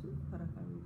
फरक आ गई।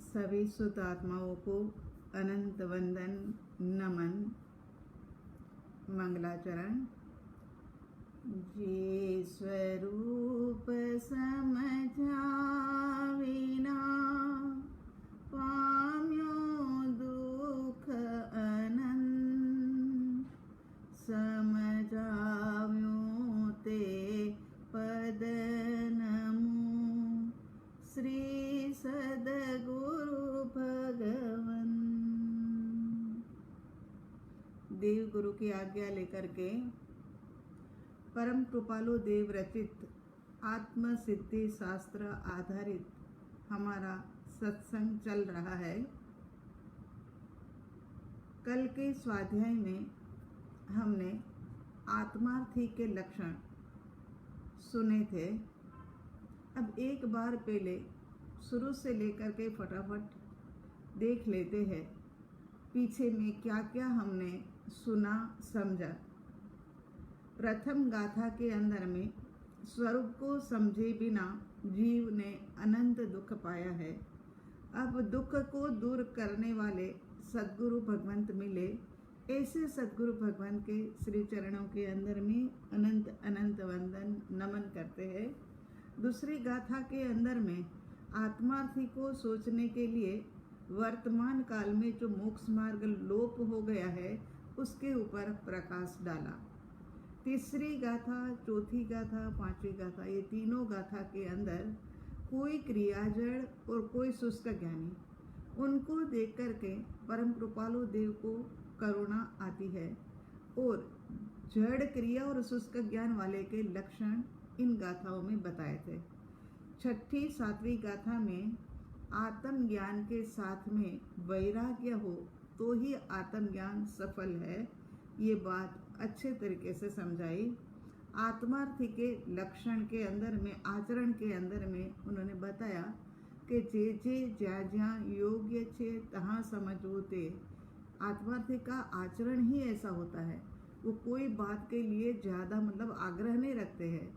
सभी शुद्ध आत्माओं को अनंत वंदन, नमन, मंगलाचरण। जे स्वरूप समझा विना पाम्यो दुख अनंत, समझाव्यो ते पद नमो श्री सद्गुरु भगवन। देव गुरु की आज्ञा लेकर के परम कृपालु देव रचित आत्म सिद्धि शास्त्र आधारित हमारा सत्संग चल रहा है। कल के स्वाध्याय में हमने आत्मार्थी के लक्षण सुने थे। अब एक बार पहले शुरू से लेकर के फटाफट देख लेते हैं पीछे में क्या क्या हमने सुना समझा। प्रथम गाथा के अंदर में स्वरूप को समझे बिना जीव ने अनंत दुख पाया है। अब दुख को दूर करने वाले सद्गुरु भगवंत मिले। ऐसे सद्गुरु भगवंत के श्री चरणों के अंदर में अनंत अनंत वंदन नमन करते हैं। दूसरी गाथा के अंदर में आत्मार्थी को सोचने के लिए वर्तमान काल में जो मोक्ष मार्ग लोप हो गया है उसके ऊपर प्रकाश डाला। तीसरी गाथा, चौथी गाथा, पांचवी गाथा, ये तीनों गाथा के अंदर कोई क्रियाजड़ और कोई शुष्क ज्ञानी, उनको देख करके परम कृपालु देव को करुणा आती है और जड़ क्रिया और शुष्क ज्ञान वाले के लक्षण इन गाथाओं में बताए थे। छठी सातवीं गाथा में आत्म ज्ञान के साथ में वैराग्य हो तो ही आत्म ज्ञान सफल है, ये बात अच्छे तरीके से समझाई। आत्मार्थी के लक्षण के अंदर में, आचरण के अंदर में उन्होंने बताया कि जे जे ज्या ज्या योग्य छे तहाँ समझो ते। आत्मार्थी का आचरण ही ऐसा होता है, वो कोई बात के लिए ज़्यादा मतलब आग्रह नहीं रखते हैं।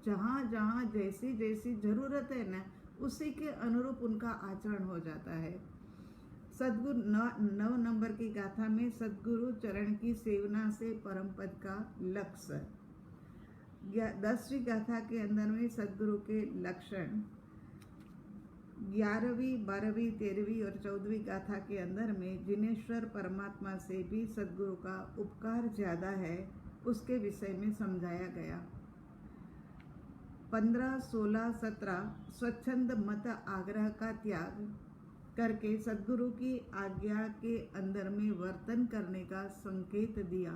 जहाँ जहाँ जैसी जैसी ज़रूरत है ना, उसी के अनुरूप उनका आचरण हो जाता है। सद्गुरु 9 नंबर की गाथा में सद्गुरु चरण की सेवना से परम पद का लक्ष्य। 10वीं गाथा के अंदर में सद्गुरु के लक्षण। 11वीं, 12वीं, 13वीं और 14वीं गाथा के अंदर में जिनेश्वर परमात्मा से भी सद्गुरु का उपकार ज़्यादा है, उसके विषय में समझाया गया। 15, 16, 17 स्वच्छंद मत आग्रह का त्याग करके सद्गुरु की आज्ञा के अंदर में वर्तन करने का संकेत दिया।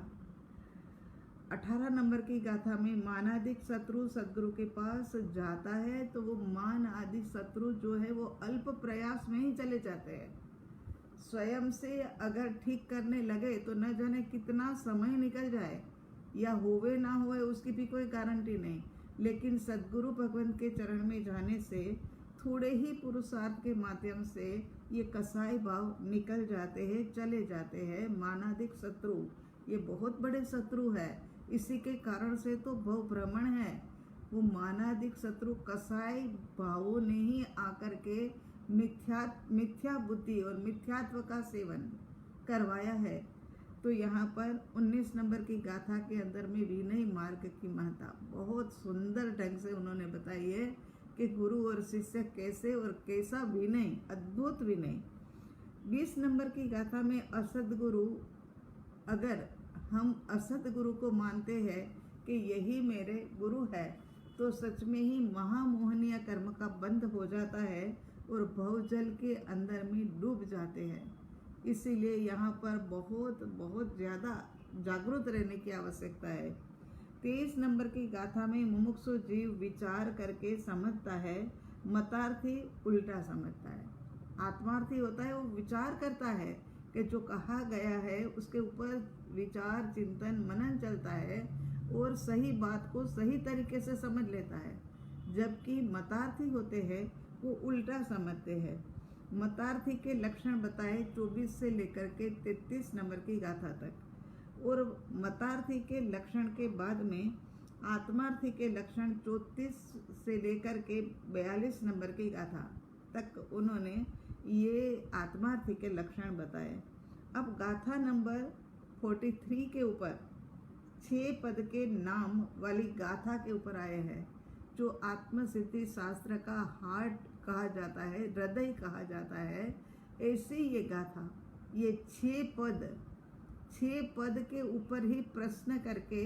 18 नंबर की गाथा में मानादिक शत्रु सद्गुरु के पास जाता है तो वो मान आदि शत्रु जो है वो अल्प प्रयास में ही चले जाते हैं। स्वयं से अगर ठीक करने लगे तो न जाने कितना समय निकल जाए, या होवे ना होवे उसकी भी कोई गारंटी नहीं। लेकिन सद्गुरु भगवंत के चरण में जाने से थोड़े ही पुरुषार्थ के माध्यम से ये कसाई भाव निकल जाते हैं, चले जाते हैं। मानादिक शत्रु ये बहुत बड़े शत्रु है, इसी के कारण से तो भव भ्रमण है। वो मानादिक शत्रु कसाई भावों ने ही आकर के मिथ्या बुद्धि और मिथ्यात्व का सेवन करवाया है। तो यहाँ पर 19 नंबर की गाथा के अंदर में विनय मार्ग की महत्ता बहुत सुंदर ढंग से उन्होंने बताई है कि गुरु और शिष्य कैसे और कैसा विनय, अद्भुत विनय। 20 नंबर की गाथा में असद्गुरु, अगर हम असद्गुरु को मानते हैं कि यही मेरे गुरु है, तो सच में ही महामोहनीय कर्म का बंध हो जाता है और भवजल के अंदर में डूब जाते हैं। इसीलिए यहाँ पर बहुत बहुत ज़्यादा जागरूक रहने की आवश्यकता है। 23 नंबर की गाथा में मुमुक्षु जीव विचार करके समझता है, मतार्थी उल्टा समझता है। आत्मार्थी होता है, वो विचार करता है कि जो कहा गया है उसके ऊपर विचार चिंतन मनन चलता है और सही बात को सही तरीके से समझ लेता है। जबकि मतार्थी होते हैं वो उल्टा समझते हैं। मतार्थी के लक्षण बताए 24 से लेकर के 33 नंबर की गाथा तक, और मतार्थी के लक्षण के बाद में आत्मार्थी के लक्षण 34 से लेकर के 42 नंबर की गाथा तक उन्होंने ये आत्मार्थी के लक्षण बताए। अब गाथा नंबर 43 के ऊपर 6 पद के नाम वाली गाथा के ऊपर आए हैं, जो आत्मसिद्धि शास्त्र का हार्ट कहा जाता है, हृदय कहा जाता है। ऐसे ये गाथा, ये 6 पद के ऊपर ही प्रश्न करके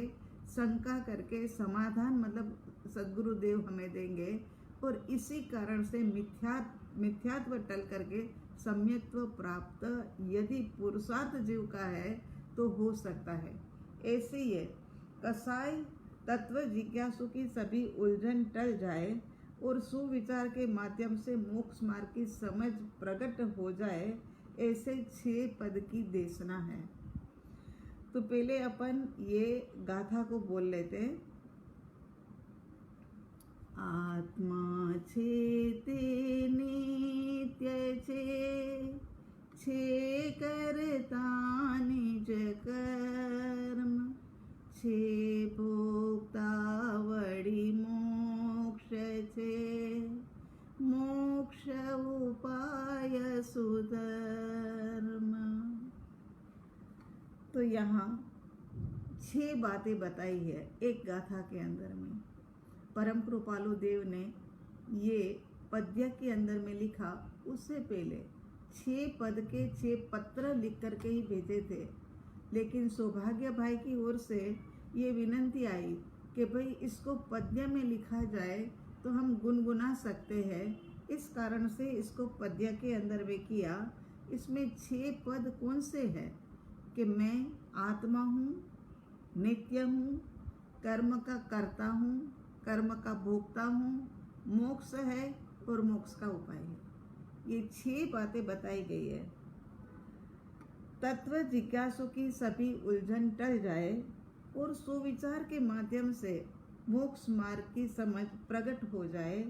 शंका करके समाधान मतलब सद्गुरुदेव हमें देंगे, और इसी कारण से मिथ्यात्व टल करके सम्यक्त्व प्राप्त यदि पुरुषार्थ जीव का है तो हो सकता है। ऐसे ये कसाई तत्व जिज्ञासु की सभी उलझन टल जाए और सुविचार के माध्यम से मोक्ष मार्ग की समझ प्रकट हो जाए, ऐसे 6 पद की देशना है। तो पहले अपन ये गाथा को बोल लेते हैं। आत्मा छेते नित्य छे करता निज कर्म, छे भोक्ता वड़ी मोक्ष छे, मोक्ष उपाय सुधर्म। तो यहाँ 6 बातें बताई है एक गाथा के अंदर में। परम कृपालु देव ने ये पद्य के अंदर में लिखा, उससे पहले 6 पद के 6 पत्र लिख करके ही भेजे थे, लेकिन सौभाग्य भाई की ओर से ये विनंती आई कि भाई इसको पद्य में लिखा जाए तो हम गुनगुना सकते हैं। इस कारण से इसको पद्य के अंदर में किया। इसमें 6 पद कौन से हैं कि मैं आत्मा हूँ, नित्य हूँ, कर्म का कर्ता हूँ, कर्म का भोक्ता हूँ, मोक्ष है और मोक्ष का उपाय है। ये 6 बातें बताई गई है। तत्व जिज्ञासु की सभी उलझन टल जाए और सुविचार के माध्यम से मोक्ष मार्ग की समझ प्रकट हो जाए,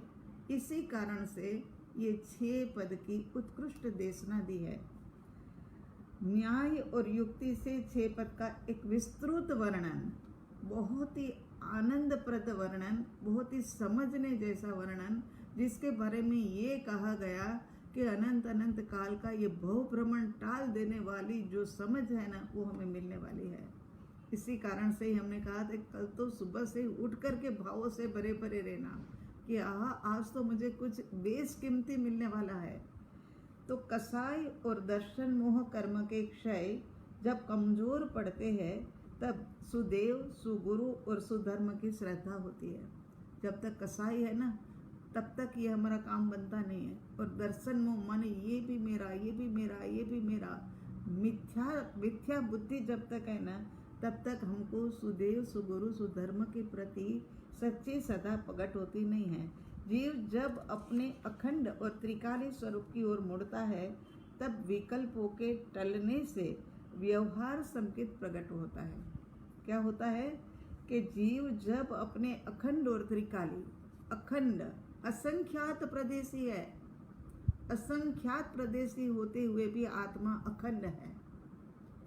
इसी कारण से ये 6 पद की उत्कृष्ट देशना दी है। न्याय और युक्ति से 6 पद का एक विस्तृत वर्णन, बहुत ही आनंदप्रद वर्णन, बहुत ही समझने जैसा वर्णन, जिसके बारे में ये कहा गया कि अनंत अनंत काल का ये भव भ्रमण टाल देने वाली जो समझ है ना, वो हमें मिलने वाली है। इसी कारण से ही हमने कहा था कल तो सुबह से उठ कर के भावों से भरे भरे रहना कि आज तो मुझे कुछ बेशकीमती मिलने वाला है। तो कसाई और दर्शन मोह कर्म के क्षय जब कमजोर पड़ते हैं, तब सुदेव, सुगुरु और सुधर्म की श्रद्धा होती है। जब तक कसाई है ना, तब तक ये हमारा काम बनता नहीं है। और दर्शन मोह माने ये भी मेरा, ये भी मेरा, ये भी मेरा, मिथ्या बुद्धि जब तक है ना, तब तक हमको सुदेव, सुगुरु, सुधर्म के प्रति सच्ची सदा प्रकट होती नहीं है। जीव जब अपने अखंड और त्रिकाली स्वरूप की ओर मुड़ता है, तब विकल्पों के टलने से व्यवहार संकेत प्रकट होता है। क्या होता है कि जीव जब अपने अखंड और त्रिकाली, अखंड असंख्यात प्रदेशी है, असंख्यात प्रदेशी होते हुए भी आत्मा अखंड है,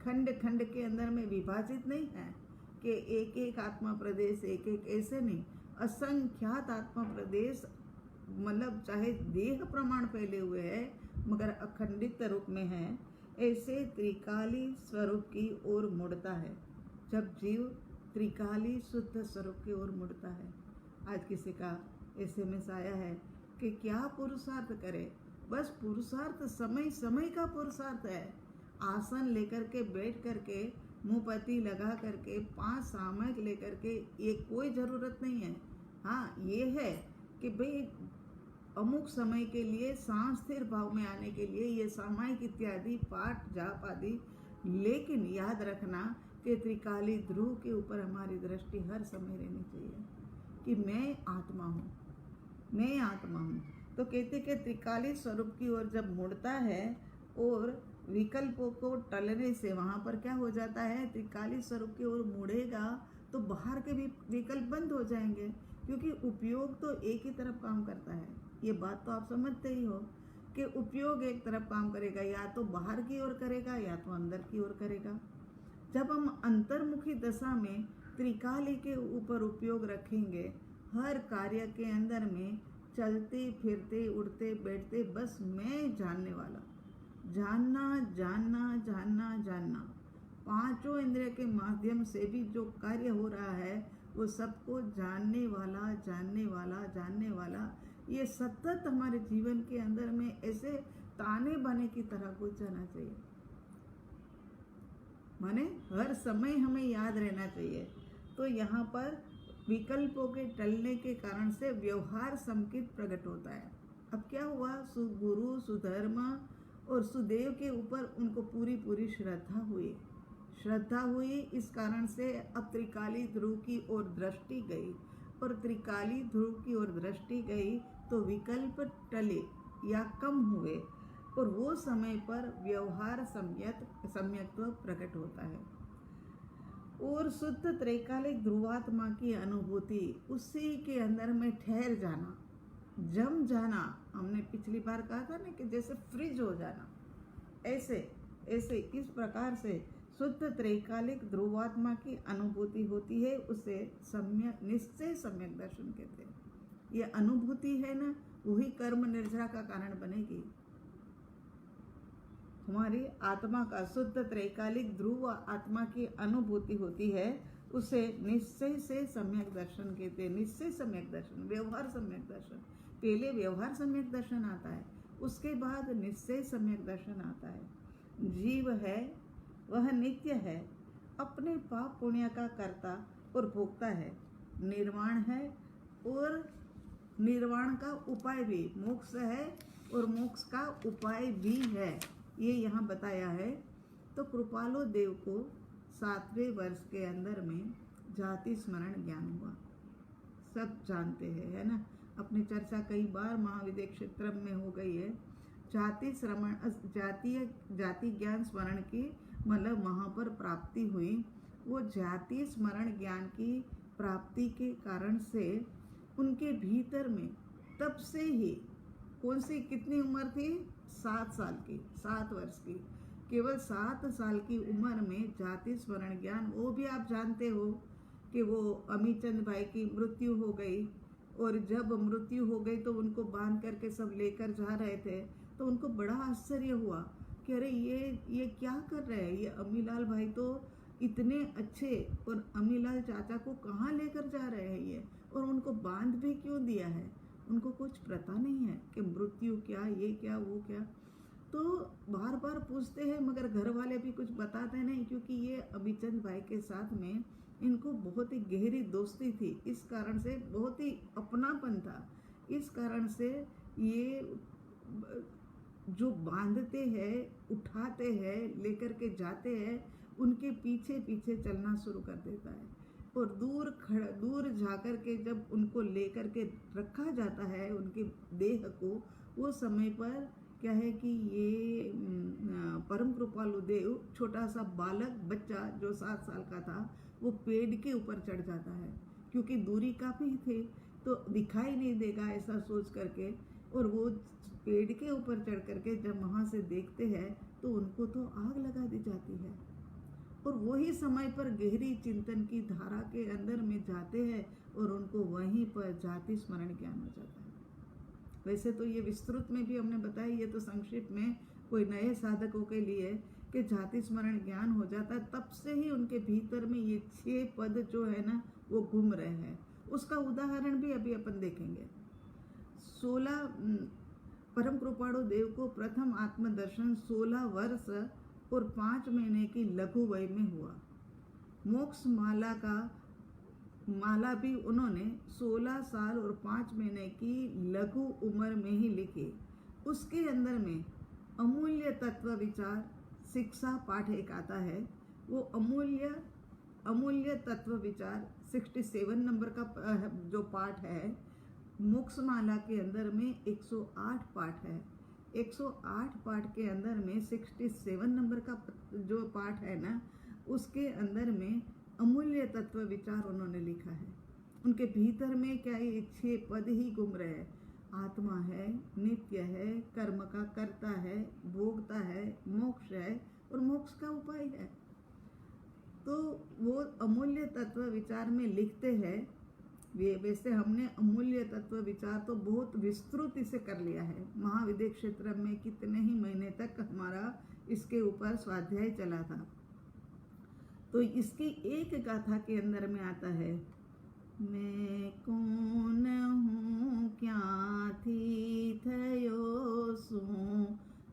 खंड खंड के अंदर में विभाजित नहीं है कि एक एक आत्मा प्रदेश, एक एक ऐसे नहीं, असंख्यात आत्मा प्रदेश, मतलब चाहे देह प्रमाण फैले हुए है मगर अखंडित रूप में है। ऐसे त्रिकाली स्वरूप की ओर मुड़ता है जब जीव त्रिकाली शुद्ध स्वरूप की ओर मुड़ता है। आज किसी का SMS आया है कि क्या पुरुषार्थ करे, बस पुरुषार्थ समय समय का पुरुषार्थ है। आसन लेकर के बैठ करके मुंहपत्ती लगा करके 5 सामयिक लेकर के ये कोई ज़रूरत नहीं है। हाँ, ये है कि भाई अमुक समय के लिए सांस स्थिर भाव में आने के लिए ये सामायिक इत्यादि पाठ जाप आदि, लेकिन याद रखना कि त्रिकाली ध्रुव के ऊपर हमारी दृष्टि हर समय रहनी चाहिए कि मैं आत्मा हूँ, मैं आत्मा हूँ। तो कहते कि त्रिकाली स्वरूप की ओर जब मुड़ता है और विकल्पों को टलने से वहाँ पर क्या हो जाता है, त्रिकाली स्वरूप की ओर मुड़ेगा तो बाहर के भी विकल्प बंद हो जाएंगे, क्योंकि उपयोग तो एक ही तरफ काम करता है। ये बात तो आप समझते ही हो कि उपयोग एक तरफ काम करेगा, या तो बाहर की ओर करेगा या तो अंदर की ओर करेगा। जब हम अंतर्मुखी दशा में त्रिकाली के ऊपर उपयोग रखेंगे, हर कार्य के अंदर में चलते फिरते उठते बैठते बस मैं जानने वाला, जानना जानना जानना जानना, पांचों इंद्रिय के माध्यम से भी जो कार्य हो रहा है वो सबको जानने वाला जानने वाला जानने वाला, ये सतत हमारे जीवन के अंदर में ऐसे ताने बाने की तरह कुछ जाना चाहिए, माने हर समय हमें याद रहना चाहिए। तो यहाँ पर विकल्पों के टलने के कारण से व्यवहार संकेत प्रकट होता है। अब क्या हुआ, सुगुरु सुधर्म और सुदेव के ऊपर उनको पूरी पूरी श्रद्धा हुई। इस कारण से अब त्रिकाली ध्रुव की ओर दृष्टि गई, और त्रिकाली ध्रुव की ओर दृष्टि गई तो विकल्प टले या कम हुए, और वो समय पर व्यवहार सम्यक्त्व प्रकट होता है। और शुद्ध त्रैकालिक ध्रुवात्मा की अनुभूति, उसी के अंदर में ठहर जाना, जम जाना। हमने पिछली बार कहा था ना कि जैसे फ्रिज हो जाना, ऐसे इस प्रकार से शुद्ध त्रैकालिक ध्रुवात्मा की अनुभूति होती है। उसे सम्यक निश्चय सम्यक दर्शन कहते हैं। ये अनुभूति है ना, वही कर्म निर्जरा का कारण बनेगी। हमारी आत्मा का शुद्ध त्रैकालिक ध्रुव आत्मा की अनुभूति होती है, उसे निश्चय से सम्यक दर्शन कहते हैं। निश्चय सम्यक दर्शन, व्यवहार सम्यक दर्शन, पहले व्यवहार सम्यक दर्शन आता है, उसके बाद निश्चय सम्यक दर्शन आता है। जीव है वह नित्य है, अपने पाप पुण्य का कर्ता और भोक्ता है, निर्वाण है और निर्वाण का उपाय भी, मोक्ष है और मोक्ष का उपाय भी है, ये यहाँ बताया है। तो कृपालु देव को 7वें वर्ष के अंदर में जाति स्मरण ज्ञान हुआ, सब जानते हैं, है ना। अपनी चर्चा कई बार महाविद्य क्षेत्र में हो गई है। जाति ज्ञान स्मरण की मतलब वहाँ पर प्राप्ति हुई। वो जाति स्मरण ज्ञान की प्राप्ति के कारण से उनके भीतर में तब से ही कौन सी कितनी उम्र थी, 7 साल की, 7 वर्ष की, केवल 7 साल की उम्र में जाति स्मरण ज्ञान। वो भी आप जानते हो कि वो अमीचंद भाई की मृत्यु हो गई, और जब मृत्यु हो गई तो उनको बांध करके सब लेकर जा रहे थे, तो उनको बड़ा आश्चर्य हुआ कि अरे ये क्या कर रहे हैं, ये अमीलाल भाई तो इतने अच्छे, और अमीलाल चाचा को कहाँ लेकर जा रहे हैं ये, और उनको बांध भी क्यों दिया है। उनको कुछ पता नहीं है कि मृत्यु क्या, ये क्या, वो क्या। तो बार बार पूछते हैं, मगर घर वाले भी कुछ बताते नहीं, क्योंकि ये अमीचंद भाई के साथ में इनको बहुत ही गहरी दोस्ती थी, इस कारण से बहुत ही अपनापन था। इस कारण से ये जो बांधते हैं, उठाते हैं, लेकर के जाते हैं, उनके पीछे पीछे चलना शुरू कर देता है, और दूर जाकर के जब उनको लेकर के रखा जाता है उनके देह को, वो समय पर क्या है कि ये परम कृपालु देव, छोटा सा बालक बच्चा जो 7 साल का था, वो पेड़ के ऊपर चढ़ जाता है, क्योंकि दूरी काफ़ी थी तो दिखाई नहीं देगा ऐसा सोच करके, और वो पेड़ के ऊपर चढ़ करके जब वहाँ से देखते हैं तो उनको तो आग लगा दी जाती है, और वही समय पर गहरी चिंतन की धारा के अंदर में जाते हैं, और उनको वहीं पर जाति स्मरण ज्ञान हो जाता है। वैसे तो ये विस्तृत में भी हमने बताया, ये तो संक्षिप्त में कोई नए साधकों के लिए कि जाति स्मरण ज्ञान हो जाता है, तब से ही उनके भीतर में ये 6 पद जो है ना वो घूम रहे हैं। उसका उदाहरण भी अभी अपन देखेंगे। परम कृपाणु देव को प्रथम आत्मदर्शन 16 वर्ष और 5 महीने की लघु वय में हुआ। मोक्ष माला भी उन्होंने 16 साल और 5 महीने की लघु उम्र में ही लिखी। उसके अंदर में अमूल्य तत्व विचार शिक्षा पाठ एक आता है, वो अमूल्य तत्व विचार 67 नंबर का जो पाठ है। मोक्ष माला के अंदर में 108 पाठ है। 108 पाठ के अंदर में 67 नंबर का जो पाठ है ना, उसके अंदर में अमूल्य तत्व विचार उन्होंने लिखा है। उनके भीतर में क्या ये 6 पद ही घूम रहे हैं। आत्मा है, नित्य है, कर्म का कर्ता है, भोगता है, मोक्ष है और मोक्ष का उपाय है। तो वो अमूल्य तत्व विचार में लिखते हैं। वैसे हमने अमूल्य तत्व विचार तो बहुत विस्तृति से कर लिया है। महाविद्य क्षेत्र में कितने ही महीने तक हमारा इसके ऊपर स्वाध्याय चला था। तो इसकी एक गाथा के अंदर में आता है, मैं कौन हूँ क्या थी थयो सूं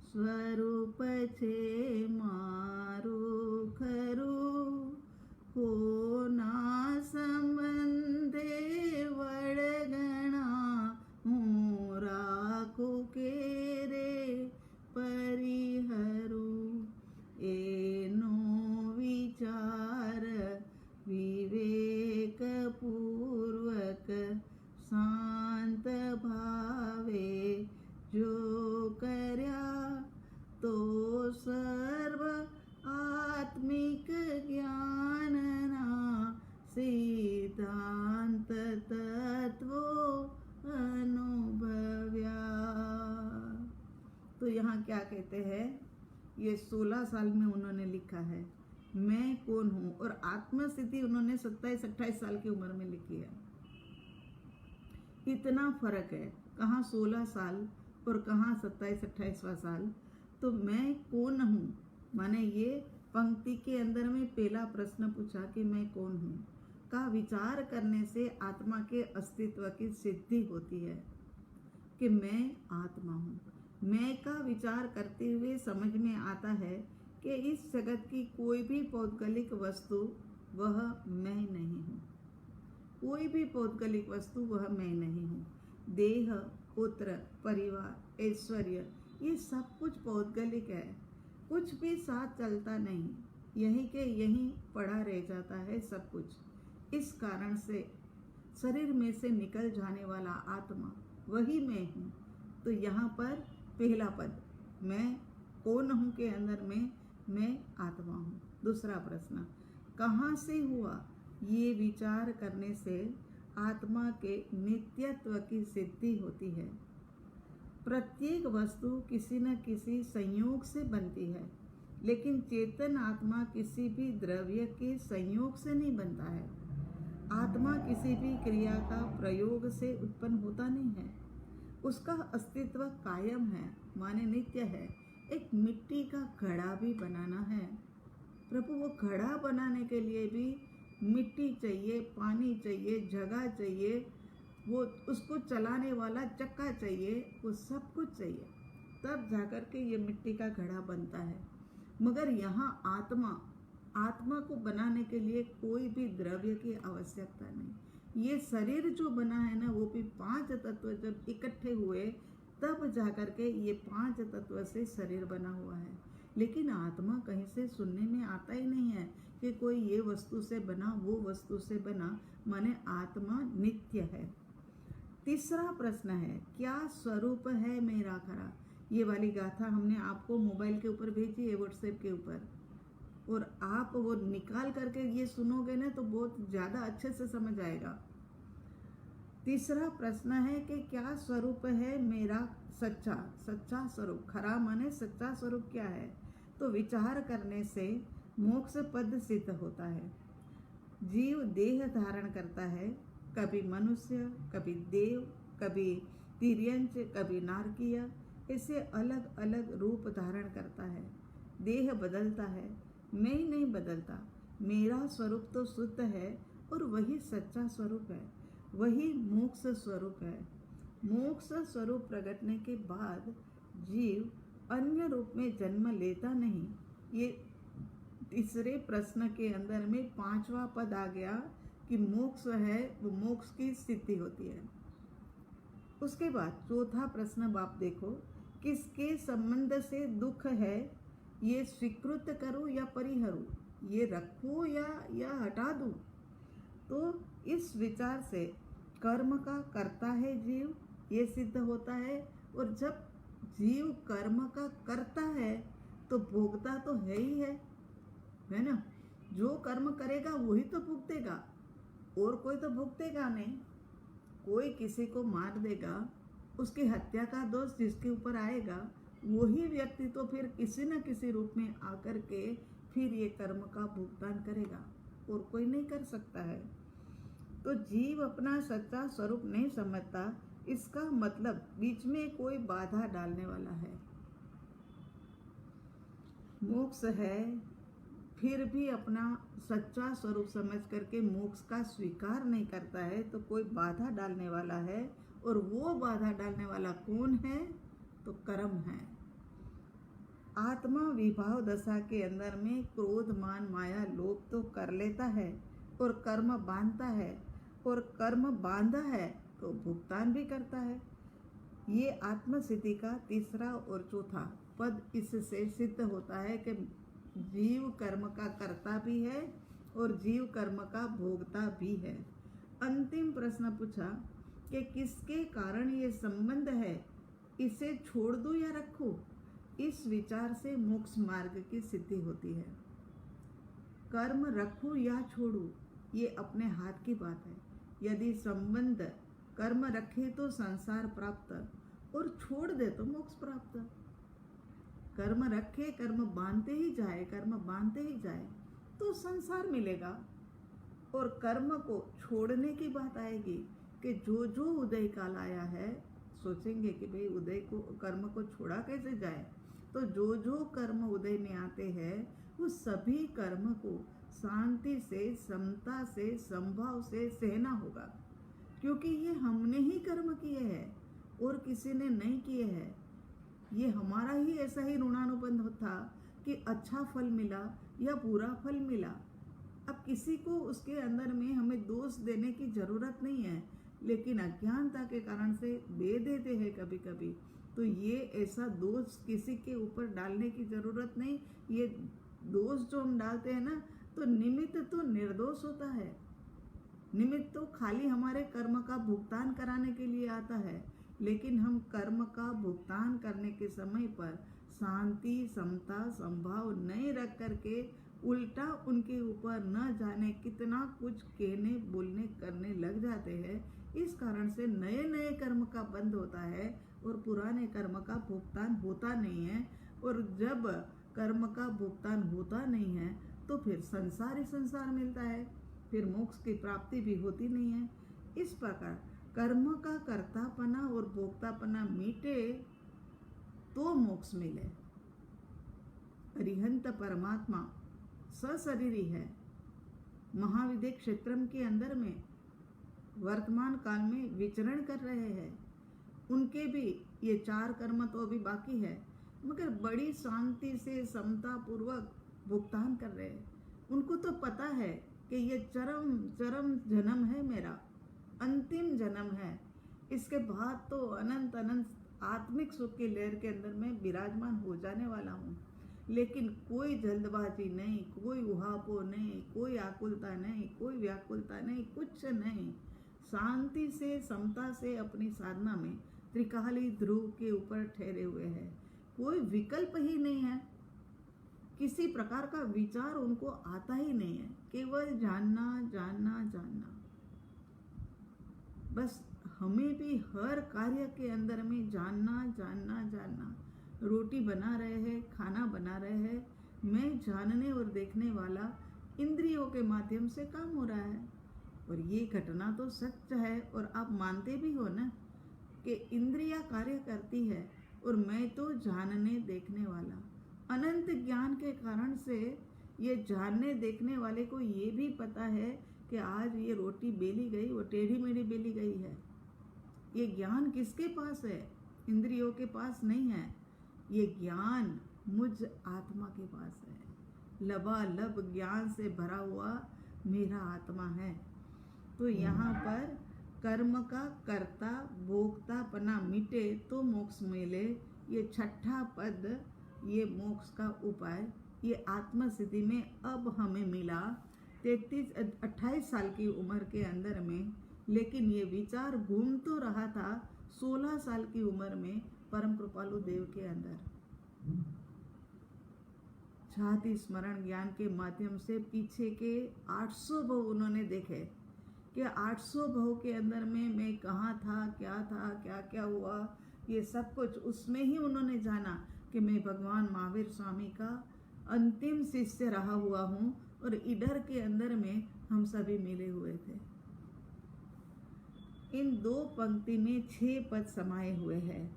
स्वरूप छे मारू खरू को ना संबंधे वड़गणा हूँ राखू के रे परिहरू एनो विचार विवेक पूर्वक शांत भावे जो कर्या तो सर्व आत्मिक ज्ञान ना सिद्धांत तत्वो अनुभव्या। तो यहाँ क्या कहते हैं, ये 16 साल में उन्होंने लिखा है, मैं कौन हूँ। और आत्मस्थिति उन्होंने 27-28 साल की उम्र में लिखी है। इतना फर्क है, कहाँ 16 साल और कहाँ 27-28वां साल। तो मैं कौन हूँ माने ये पंक्ति के अंदर में पहला प्रश्न पूछा कि मैं कौन हूँ का विचार करने से आत्मा के अस्तित्व की सिद्धि होती है कि मैं आत्मा हूँ। मैं का विचार करते हुए समझ में आता है कि इस जगत की कोई भी पौद्गलिक वस्तु वह मैं नहीं हूँ। कोई भी पौद्गलिक वस्तु वह मैं नहीं हूँ। देह, पुत्र, परिवार, ऐश्वर्य, ये सब कुछ पौद्गलिक है। कुछ भी साथ चलता नहीं, यहीं के यहीं पड़ा रह जाता है सब कुछ। इस कारण से शरीर में से निकल जाने वाला आत्मा वही मैं हूँ। तो यहाँ पर पहला पद मैं कौन हूँ के अंदर में मैं आत्मा हूँ। दूसरा प्रश्न, कहाँ से हुआ? ये विचार करने से आत्मा के नित्यत्व की सिद्धि होती है। प्रत्येक वस्तु किसी न किसी संयोग से बनती है, लेकिन चेतन आत्मा किसी भी द्रव्य के संयोग से नहीं बनता है। आत्मा किसी भी क्रिया का प्रयोग से उत्पन्न होता नहीं है। उसका अस्तित्व कायम है, माने नित्य है। एक मिट्टी का घड़ा भी बनाना है प्रभु, वो घड़ा बनाने के लिए भी मिट्टी चाहिए, पानी चाहिए, जगह चाहिए, वो उसको चलाने वाला चक्का चाहिए, वो सब कुछ चाहिए, तब जाकर के ये मिट्टी का घड़ा बनता है। मगर यहाँ आत्मा को बनाने के लिए कोई भी द्रव्य की आवश्यकता नहीं। ये शरीर जो बना है ना, वो भी 5 तत्व जब इकट्ठे हुए तब जाकर के ये 5 तत्व से शरीर बना हुआ है। लेकिन आत्मा कहीं से सुनने में आता ही नहीं है कि कोई ये वस्तु से बना, वो वस्तु से बना, माने आत्मा नित्य है। तीसरा प्रश्न है, क्या स्वरूप है मेरा खरा? ये वाली गाथा हमने आपको मोबाइल के ऊपर भेजी है, व्हाट्सएप के ऊपर, और आप वो निकाल करके ये सुनोगे ना तो बहुत ज़्यादा अच्छे से समझ आएगा। तीसरा प्रश्न है कि क्या स्वरूप है मेरा सच्चा स्वरूप? खरा माने सच्चा स्वरूप क्या है? तो विचार करने से मोक्ष पद सिद्ध होता है। जीव देह धारण करता है, कभी मनुष्य, कभी देव, कभी तिर्यंच, कभी नारकीय, ऐसे अलग अलग रूप धारण करता है। देह बदलता है, मैं ही नहीं बदलता। मेरा स्वरूप तो शुद्ध है और वही सच्चा स्वरूप है, वही मोक्ष स्वरूप है। मोक्ष स्वरूप प्रगटने के बाद जीव अन्य रूप में जन्म लेता नहीं। ये तीसरे प्रश्न के अंदर में 5वां पद आ गया कि मोक्ष है वो मोक्ष की स्थिति होती है। उसके बाद चौथा प्रश्न आप देखो, किसके संबंध से दुख है, ये स्वीकृत करूं या परिहरूं, ये रखूं या हटा दूं। तो इस विचार से कर्म का करता है जीव, ये सिद्ध होता है। और जब जीव कर्म का करता है तो भोगता तो है ही है ना। जो कर्म करेगा वही तो भुगतेगा, और कोई तो भुगतेगा नहीं। कोई किसी को मार देगा, उसकी हत्या का दोष जिसके ऊपर आएगा वही व्यक्ति तो फिर किसी न किसी रूप में आकर के फिर ये कर्म का भुगतान करेगा, और कोई नहीं कर सकता है। तो जीव अपना सच्चा स्वरूप नहीं समझता, इसका मतलब बीच में कोई बाधा डालने वाला है। मोक्ष है फिर भी अपना सच्चा स्वरूप समझ करके मोक्ष का स्वीकार नहीं करता है, तो कोई बाधा डालने वाला है। और वो बाधा डालने वाला कौन है? तो कर्म है। आत्मा विभाव दशा के अंदर में क्रोध मान माया लोभ तो कर लेता है और कर्म बांधता है, और कर्म बांधा है तो भुगतान भी करता है। ये आत्मसिद्धि का तीसरा और चौथा पद इससे सिद्ध होता है कि जीव कर्म का करता भी है और जीव कर्म का भोगता भी है। अंतिम प्रश्न पूछा कि किसके कारण ये संबंध है, इसे छोड़ दूं या रखूं। इस विचार से मोक्ष मार्ग की सिद्धि होती है। कर्म रखूं या छोड़ूं, ये अपने हाथ की बात है। यदि संबंध कर्म रखे तो संसार प्राप्त, और छोड़ दे तो मोक्ष प्राप्त। कर्म रखे, कर्म बांधते ही जाए, कर्म बांधते ही जाए तो संसार मिलेगा। और कर्म को छोड़ने की बात आएगी कि जो जो उदय काल आया है, सोचेंगे कि भाई उदय को कर्म को छोड़ा कैसे जाए। तो जो जो कर्म उदय में आते हैं वो सभी कर्म को शांति से, समता से, संभाव से सहना होगा, क्योंकि ये हमने ही कर्म किए हैं और किसी ने नहीं किए हैं। ये हमारा ही ऐसा ही ऋणानुबंध था कि अच्छा फल मिला या बुरा फल मिला। अब किसी को उसके अंदर में हमें दोष देने की जरूरत नहीं है, लेकिन अज्ञानता के कारण से दे देते हैं कभी कभी। तो ये ऐसा दोष किसी के ऊपर डालने की जरूरत नहीं। ये दोष जो हम डालते हैं ना, तो निमित्त तो निर्दोष होता है। निमित्त तो खाली हमारे कर्म का भुगतान कराने के लिए आता है, लेकिन हम कर्म का भुगतान करने के समय पर शांति, समता, संभाव नहीं रख करके उल्टा उनके ऊपर न जाने कितना कुछ कहने, बोलने, करने लग जाते हैं। इस कारण से नए नए कर्म का बंद होता है और पुराने कर्म का भुगतान होता नहीं है। और जब कर्म का भुगतान होता नहीं है तो फिर संसार ही संसार मिलता है, फिर मोक्ष की प्राप्ति भी होती नहीं है। इस प्रकार कर्म का कर्तापना और भोक्तापना मिटे तो मोक्ष मिले। अरिहंत परमात्मा सशरीरी है, महाविद्य क्षेत्रम के अंदर में वर्तमान काल में विचरण कर रहे हैं। उनके भी ये 4 कर्म तो अभी बाकी है, मगर बड़ी शांति से, समता पूर्वक भुगतान कर रहे हैं। उनको तो पता है कि ये चरम चरम जन्म है, मेरा अंतिम जन्म है। इसके बाद तो अनंत अनंत आत्मिक सुख की लहर के अंदर में विराजमान हो जाने वाला हूँ। लेकिन कोई जल्दबाजी नहीं, कोई उहापोह नहीं, कोई आकुलता नहीं, कोई व्याकुलता नहीं, कुछ नहीं। शांति से, समता से अपनी साधना में त्रिकाली ध्रुव के ऊपर ठहरे हुए हैं। कोई विकल्प ही नहीं है, किसी प्रकार का विचार उनको आता ही नहीं है। केवल जानना जानना जानना। बस हमें भी हर कार्य के अंदर में जानना जानना जानना। रोटी बना रहे हैं, खाना बना रहे हैं, मैं जानने और देखने वाला इंद्रियों के माध्यम से काम हो रहा है। और ये घटना तो सच है, और आप मानते भी हो ना कि इंद्रियां कार्य करती है और मैं तो जानने देखने वाला। अनंत ज्ञान के कारण से ये जानने देखने वाले को ये भी पता है कि आज ये रोटी बेली गई, वो टेढ़ी मेढ़ी बेली गई है। ये ज्ञान किसके पास है? इंद्रियों के पास नहीं है। ये ज्ञान मुझ आत्मा के पास है। लबालब ज्ञान से भरा हुआ मेरा आत्मा है। तो यहाँ पर कर्म का कर्ता भोक्तापना मिटे तो मोक्ष मिले, ये छठा पद, ये मोक्ष का उपाय, ये आत्म सिद्धि में अब हमें मिला 28 साल की उम्र के अंदर में। लेकिन ये विचार घूम तो रहा था 16 साल की उम्र में परम कृपालु देव के अंदर। छाती स्मरण ज्ञान के माध्यम से पीछे के 800 भव उन्होंने देखे कि 800 भव के अंदर में मैं कहाँ था, क्या क्या हुआ, ये सब कुछ उसमें ही उन्होंने जाना कि मैं भगवान महावीर स्वामी का अंतिम शिष्य रहा हुआ हूँ और इधर के अंदर में हम सभी मिले हुए थे। इन 2 पंक्ति में 6 पद समाये हुए हैं।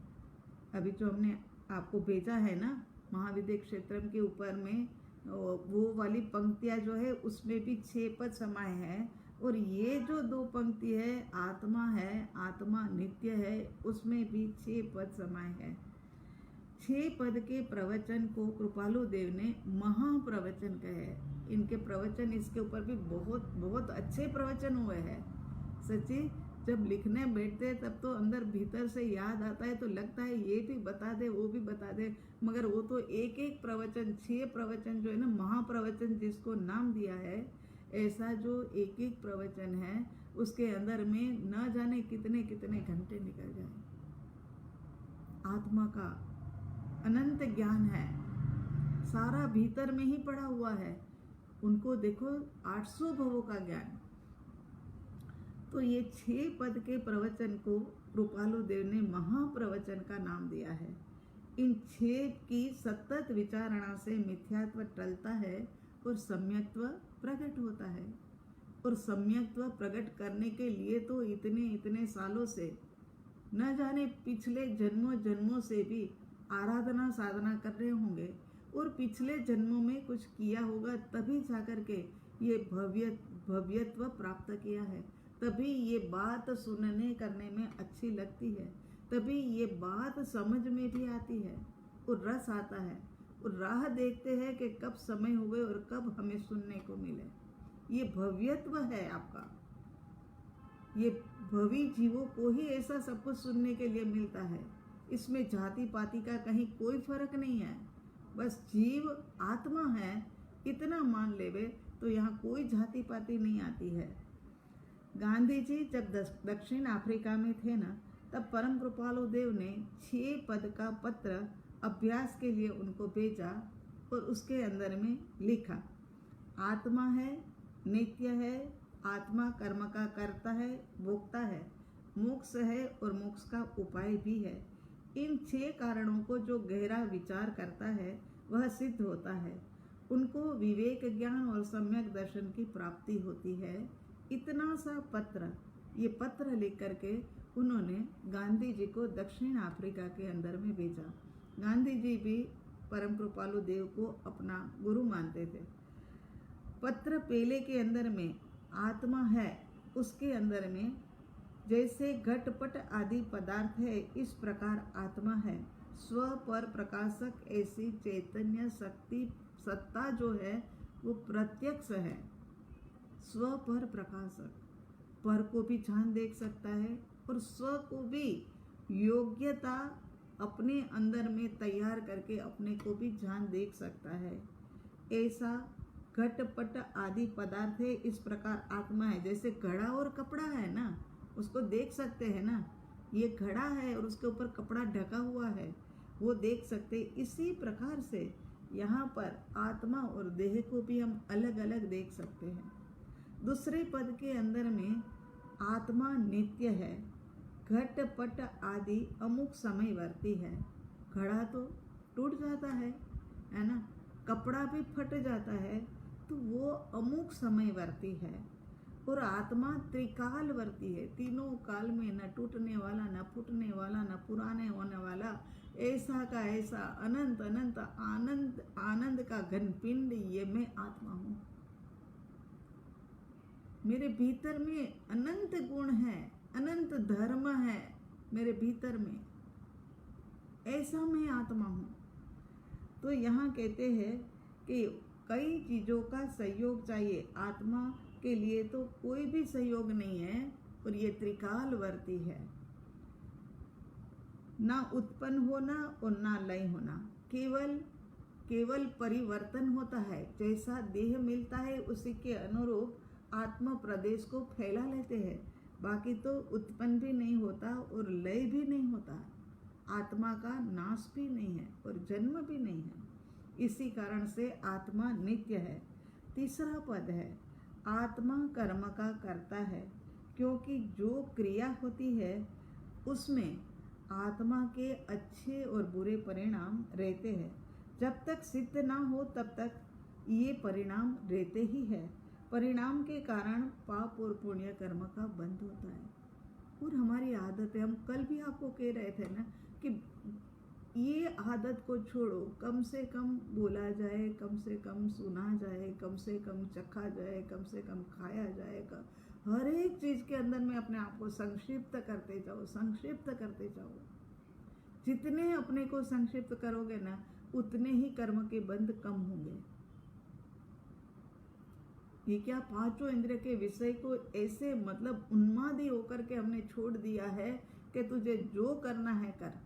अभी जो हमने आपको भेजा है ना महाविद्य क्षेत्रम के ऊपर में, वो वाली पंक्तियाँ जो है उसमें भी 6 पद समाये हैं। और ये जो 2 पंक्ति है आत्मा नित्य है, उसमें भी 6 पद समाये हैं। 6 पद के प्रवचन को कृपालु देव ने महाप्रवचन कहे। इनके प्रवचन इसके ऊपर भी बहुत बहुत अच्छे प्रवचन हुए हैं। सच्ची जब लिखने बैठते हैं तब तो अंदर भीतर से याद आता है, तो लगता है ये भी बता दे वो भी बता दे, मगर वो तो एक एक प्रवचन 6 प्रवचन जो है ना, महाप्रवचन जिसको नाम दिया है, ऐसा जो एक एक प्रवचन है उसके अंदर में न जाने कितने कितने घंटे निकल जाए। आत्मा का अनंत ज्ञान है, सारा भीतर में ही पड़ा हुआ है। उनको देखो 800 भवों का ज्ञान। तो ये 6 पद के प्रवचन को कृपालु देव ने महाप्रवचन का नाम दिया है। इन 6 की सतत विचारणा से मिथ्यात्व टलता है और सम्यक्त्व प्रकट होता है। और सम्यक्त्व प्रकट करने के लिए तो इतने इतने सालों से, न जाने पिछले जन्मों से भी आराधना साधना कर रहे होंगे और पिछले जन्मों में कुछ किया होगा, तभी जाकर के ये भव्यत्व प्राप्त किया है। तभी ये बात सुनने करने में अच्छी लगती है, तभी ये बात समझ में भी आती है और रस आता है और राह देखते हैं कि कब समय हुए और कब हमें सुनने को मिले। ये भव्यत्व है आपका। ये भवी जीवों को ही ऐसा सब कुछ सुनने के लिए मिलता है। इसमें जाति पाति का कहीं कोई फर्क नहीं है। बस जीव आत्मा है इतना मान लेवे तो यहाँ कोई जाति पाति नहीं आती है। गांधी जी जब दक्षिण अफ्रीका में थे ना, तब परम कृपालु देव ने 6 पद का पत्र अभ्यास के लिए उनको भेजा और उसके अंदर में लिखा, आत्मा है, नित्य है, आत्मा कर्म का कर्ता है, भोक्ता है, मोक्ष है और मोक्ष का उपाय भी है। इन 6 कारणों को जो गहरा विचार करता है वह सिद्ध होता है। उनको विवेक ज्ञान और सम्यक दर्शन की प्राप्ति होती है। इतना सा पत्र, ये पत्र लिख करके उन्होंने गांधी जी को दक्षिण अफ्रीका के अंदर में भेजा। गांधी जी भी परम कृपालु देव को अपना गुरु मानते थे। पत्र पेले के अंदर में आत्मा है, उसके अंदर में जैसे घटपट आदि पदार्थ है, इस प्रकार आत्मा है। स्व पर प्रकाशक ऐसी चैतन्य शक्ति सत्ता जो है वो प्रत्यक्ष है। स्व पर प्रकाशक, पर को भी जान देख सकता है और स्व को भी योग्यता अपने अंदर में तैयार करके अपने को भी जान देख सकता है। ऐसा घटपट आदि पदार्थ है, इस प्रकार आत्मा है। जैसे घड़ा और कपड़ा है ना, उसको देख सकते हैं ना, ये घड़ा है और उसके ऊपर कपड़ा ढका हुआ है, वो देख सकते। इसी प्रकार से यहाँ पर आत्मा और देह को भी हम अलग अलग देख सकते हैं। दूसरे पद के अंदर में आत्मा नित्य है, घटपट आदि अमुक समयवर्ती है। घड़ा तो टूट जाता है ना, कपड़ा भी फट जाता है, तो वो अमुक समयवर्ती है। और आत्मा त्रिकालवर्ती है, तीनों काल में न टूटने वाला, न फूटने वाला, न पुराने होने वाला, ऐसा का ऐसा अनंत अनंत आनंद आनंद का घन पिंड, ये मैं आत्मा हूँ। मेरे भीतर में अनंत गुण है, अनंत धर्म है, मेरे भीतर में, ऐसा मैं आत्मा हूँ। तो यहाँ कहते हैं कि कई चीज़ों का सहयोग चाहिए, आत्मा के लिए तो कोई भी सहयोग नहीं है, और ये त्रिकालवर्ती है, ना उत्पन्न होना और ना लय होना, केवल परिवर्तन होता है। जैसा देह मिलता है उसी के अनुरूप आत्मा प्रदेश को फैला लेते हैं, बाकी तो उत्पन्न भी नहीं होता और लय भी नहीं होता, आत्मा का नाश भी नहीं है और जन्म भी नहीं है। इसी कारण से आत्मा नित्य है। तीसरा पद है, आत्मा कर्म का करता है, क्योंकि जो क्रिया होती है उसमें आत्मा के अच्छे और बुरे परिणाम रहते हैं। जब तक सिद्ध ना हो तब तक ये परिणाम रहते ही है। परिणाम के कारण पाप और पुण्य कर्म का बंध होता है। और हमारी आदत है, हम कल भी आपको कह रहे थे ना कि ये आदत को छोड़ो, कम से कम बोला जाए, कम से कम सुना जाए, कम से कम चखा जाए, कम से कम खाया जाएगा। हर एक चीज़ के अंदर में अपने आप को संक्षिप्त करते जाओ, संक्षिप्त करते जाओ। जितने अपने को संक्षिप्त करोगे ना, उतने ही कर्म के बंध कम होंगे। ये क्या पांचों इंद्रिय के विषय को ऐसे मतलब उन्मादी होकर के हमने छोड़ दिया है कि तुझे जो करना है कर।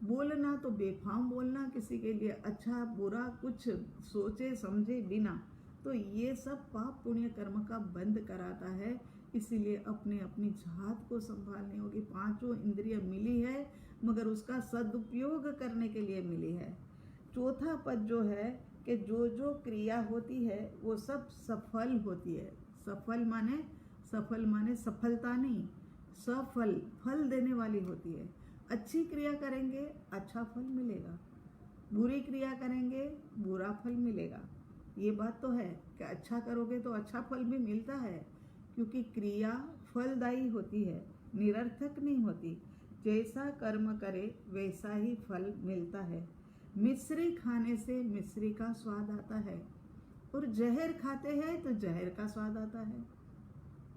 बोलना तो बेफाम बोलना, किसी के लिए अच्छा बुरा कुछ सोचे समझे बिना, तो ये सब पाप पुण्य कर्म का बंद कराता है। इसीलिए अपने अपनी जात को संभालनी होगी। पांचों इंद्रिय मिली है मगर उसका सदुपयोग करने के लिए मिली है। चौथा पद जो है कि जो जो क्रिया होती है वो सब सफल होती है। सफल माने सफलता नहीं, सफल, फल देने वाली होती है। अच्छी क्रिया करेंगे अच्छा फल मिलेगा, बुरी क्रिया करेंगे बुरा फल मिलेगा। ये बात तो है कि अच्छा करोगे तो अच्छा फल भी मिलता है, क्योंकि क्रिया फलदायी होती है, निरर्थक नहीं होती। जैसा कर्म करे वैसा ही फल मिलता है। मिश्री खाने से मिश्री का स्वाद आता है, और जहर खाते हैं तो जहर का स्वाद आता है।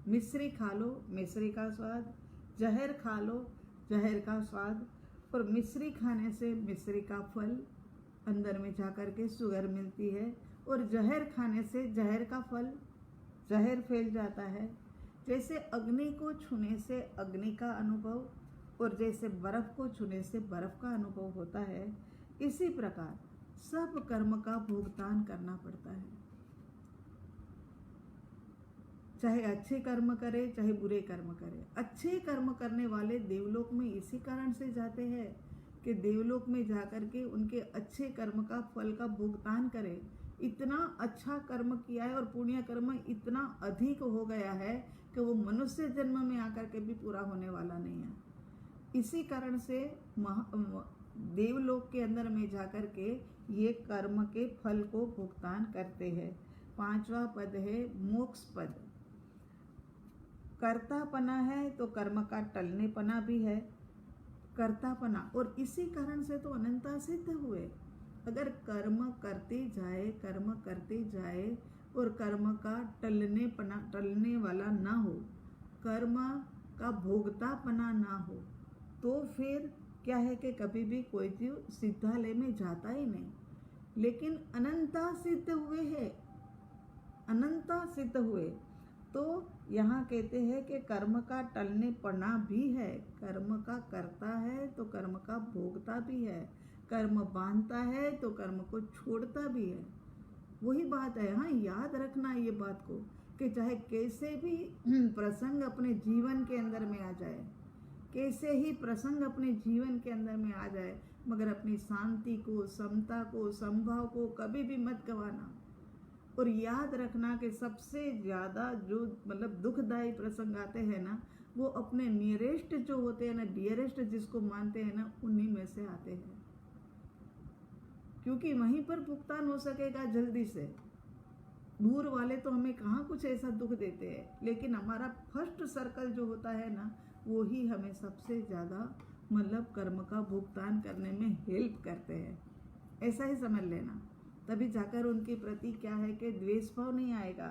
मिश्री खा लो मिश्री का स्वाद, जहर खा लो जहर का स्वाद। और मिश्री खाने से मिश्री का फल अंदर में जाकर के शुगर मिलती है, और जहर खाने से जहर का फल, जहर फैल जाता है। जैसे अग्नि को छूने से अग्नि का अनुभव, और जैसे बर्फ को छूने से बर्फ का अनुभव होता है, इसी प्रकार सब कर्म का भुगतान करना पड़ता है। चाहे अच्छे कर्म करे चाहे बुरे कर्म करे। अच्छे कर्म करने वाले देवलोक में इसी कारण से जाते हैं कि देवलोक में जाकर के उनके अच्छे कर्म का फल का भुगतान करे। इतना अच्छा कर्म किया है और पुण्य कर्म इतना अधिक हो गया है कि वो मनुष्य जन्म में आकर के भी पूरा होने वाला नहीं है। इसी कारण से देवलोक के अंदर में जाकर के ये कर्म के फल को भुगतान करते हैं। पांचवा पद है मोक्ष पद। कर्तापना है तो कर्म का टलनेपना भी है, कर्तापना, और इसी कारण से तो अनंता सिद्ध हुए। अगर कर्म करते जाए और कर्म का टलने वाला ना हो, कर्म का भोगतापना ना हो, तो फिर क्या है कि कभी भी कोई जीव सिद्धालय में जाता ही नहीं। लेकिन अनंता सिद्ध हुए हैं, अनंता सिद्ध हुए, तो यहाँ कहते हैं कि कर्म का टलने पना भी है। कर्म का करता है तो कर्म का भोगता भी है, कर्म बांधता है तो कर्म को छोड़ता भी है। वही बात है। हाँ, याद रखना ये बात को कि चाहे कैसे भी प्रसंग अपने जीवन के अंदर में आ जाए, कैसे ही प्रसंग अपने जीवन के अंदर में आ जाए, मगर अपनी शांति को, समता को, समभाव को कभी भी मत गंवाना। और याद रखना कि सबसे ज़्यादा जो मतलब दुखदायी प्रसंग आते हैं ना, वो अपने नियरेस्ट जो होते हैं ना, डियरेस्ट जिसको मानते हैं ना, उन्हीं में से आते हैं, क्योंकि वहीं पर भुगतान हो सकेगा जल्दी से। दूर वाले तो हमें कहाँ कुछ ऐसा दुख देते हैं, लेकिन हमारा फर्स्ट सर्कल जो होता है ना, वो ही हमें सबसे ज़्यादा मतलब कर्म का भुगतान करने में हेल्प करते हैं। ऐसा ही समझ लेना, तभी जाकर उनके प्रति क्या है कि द्वेष भाव नहीं आएगा।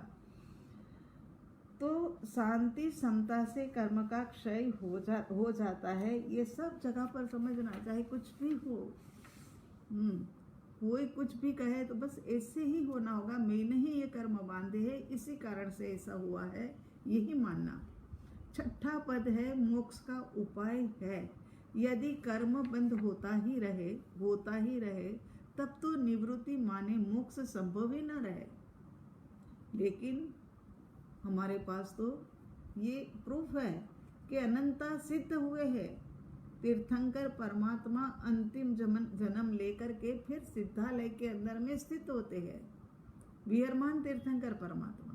तो शांति समता से कर्म का क्षय हो जाता है। ये सब जगह पर समझना, चाहे कुछ भी हो, कोई कुछ भी कहे तो बस ऐसे ही होना होगा, मैंने ही ये कर्म बांधे है, इसी कारण से ऐसा हुआ है, यही मानना। छठा पद है मोक्ष का उपाय है। यदि कर्म बंद होता ही रहे तब तो निवृत्ति माने मोक्ष संभव ही न रहे। लेकिन हमारे पास तो ये प्रूफ है कि अनंता सिद्ध हुए हैं। तीर्थंकर परमात्मा अंतिम जन्म लेकर के फिर सिद्धालय के अंदर में स्थित होते हैं। विहरमान तीर्थंकर परमात्मा,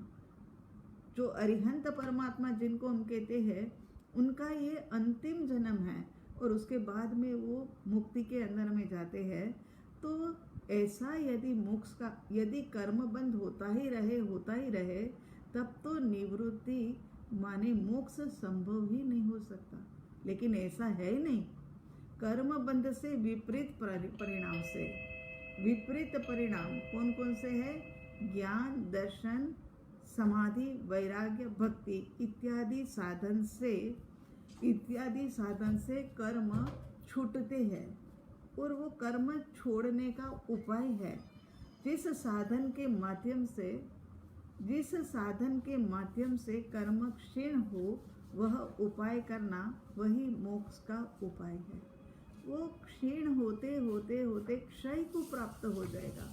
जो अरिहंत परमात्मा जिनको हम कहते हैं, उनका ये अंतिम जन्म है और उसके बाद में वो मुक्ति के अंदर में जाते हैं। तो ऐसा यदि मोक्ष का, यदि कर्म बंद होता ही रहे तब तो निवृत्ति माने मोक्ष संभव ही नहीं हो सकता। लेकिन ऐसा है ही नहीं। कर्म बंध से विपरीत परिणाम से, विपरीत परिणाम कौन कौन से है? ज्ञान, दर्शन, समाधि, वैराग्य, भक्ति इत्यादि साधन से कर्म छूटते हैं और वो कर्म छोड़ने का उपाय है। जिस साधन के माध्यम से कर्म क्षीण हो, वह उपाय करना, वही मोक्ष का उपाय है। वो क्षीण होते क्षय को प्राप्त हो जाएगा।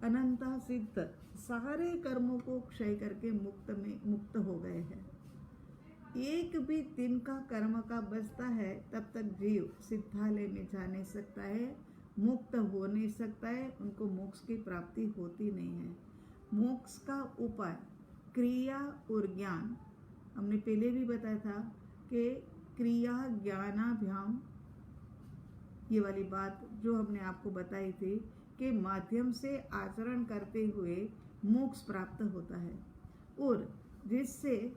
अनंता सिद्ध सारे कर्मों को क्षय करके मुक्त हो गए हैं। एक भी दिन का कर्म का बचता है तब तक जीव सिद्धालय में जा नहीं सकता है, मुक्त हो नहीं सकता है, उनको मोक्ष की प्राप्ति होती नहीं है। मोक्ष का उपाय क्रिया और ज्ञान, हमने पहले भी बताया था कि क्रिया ज्ञानाभ्याम, ये वाली बात जो हमने आपको बताई थी के माध्यम से आचरण करते हुए मोक्ष प्राप्त होता है और जिससे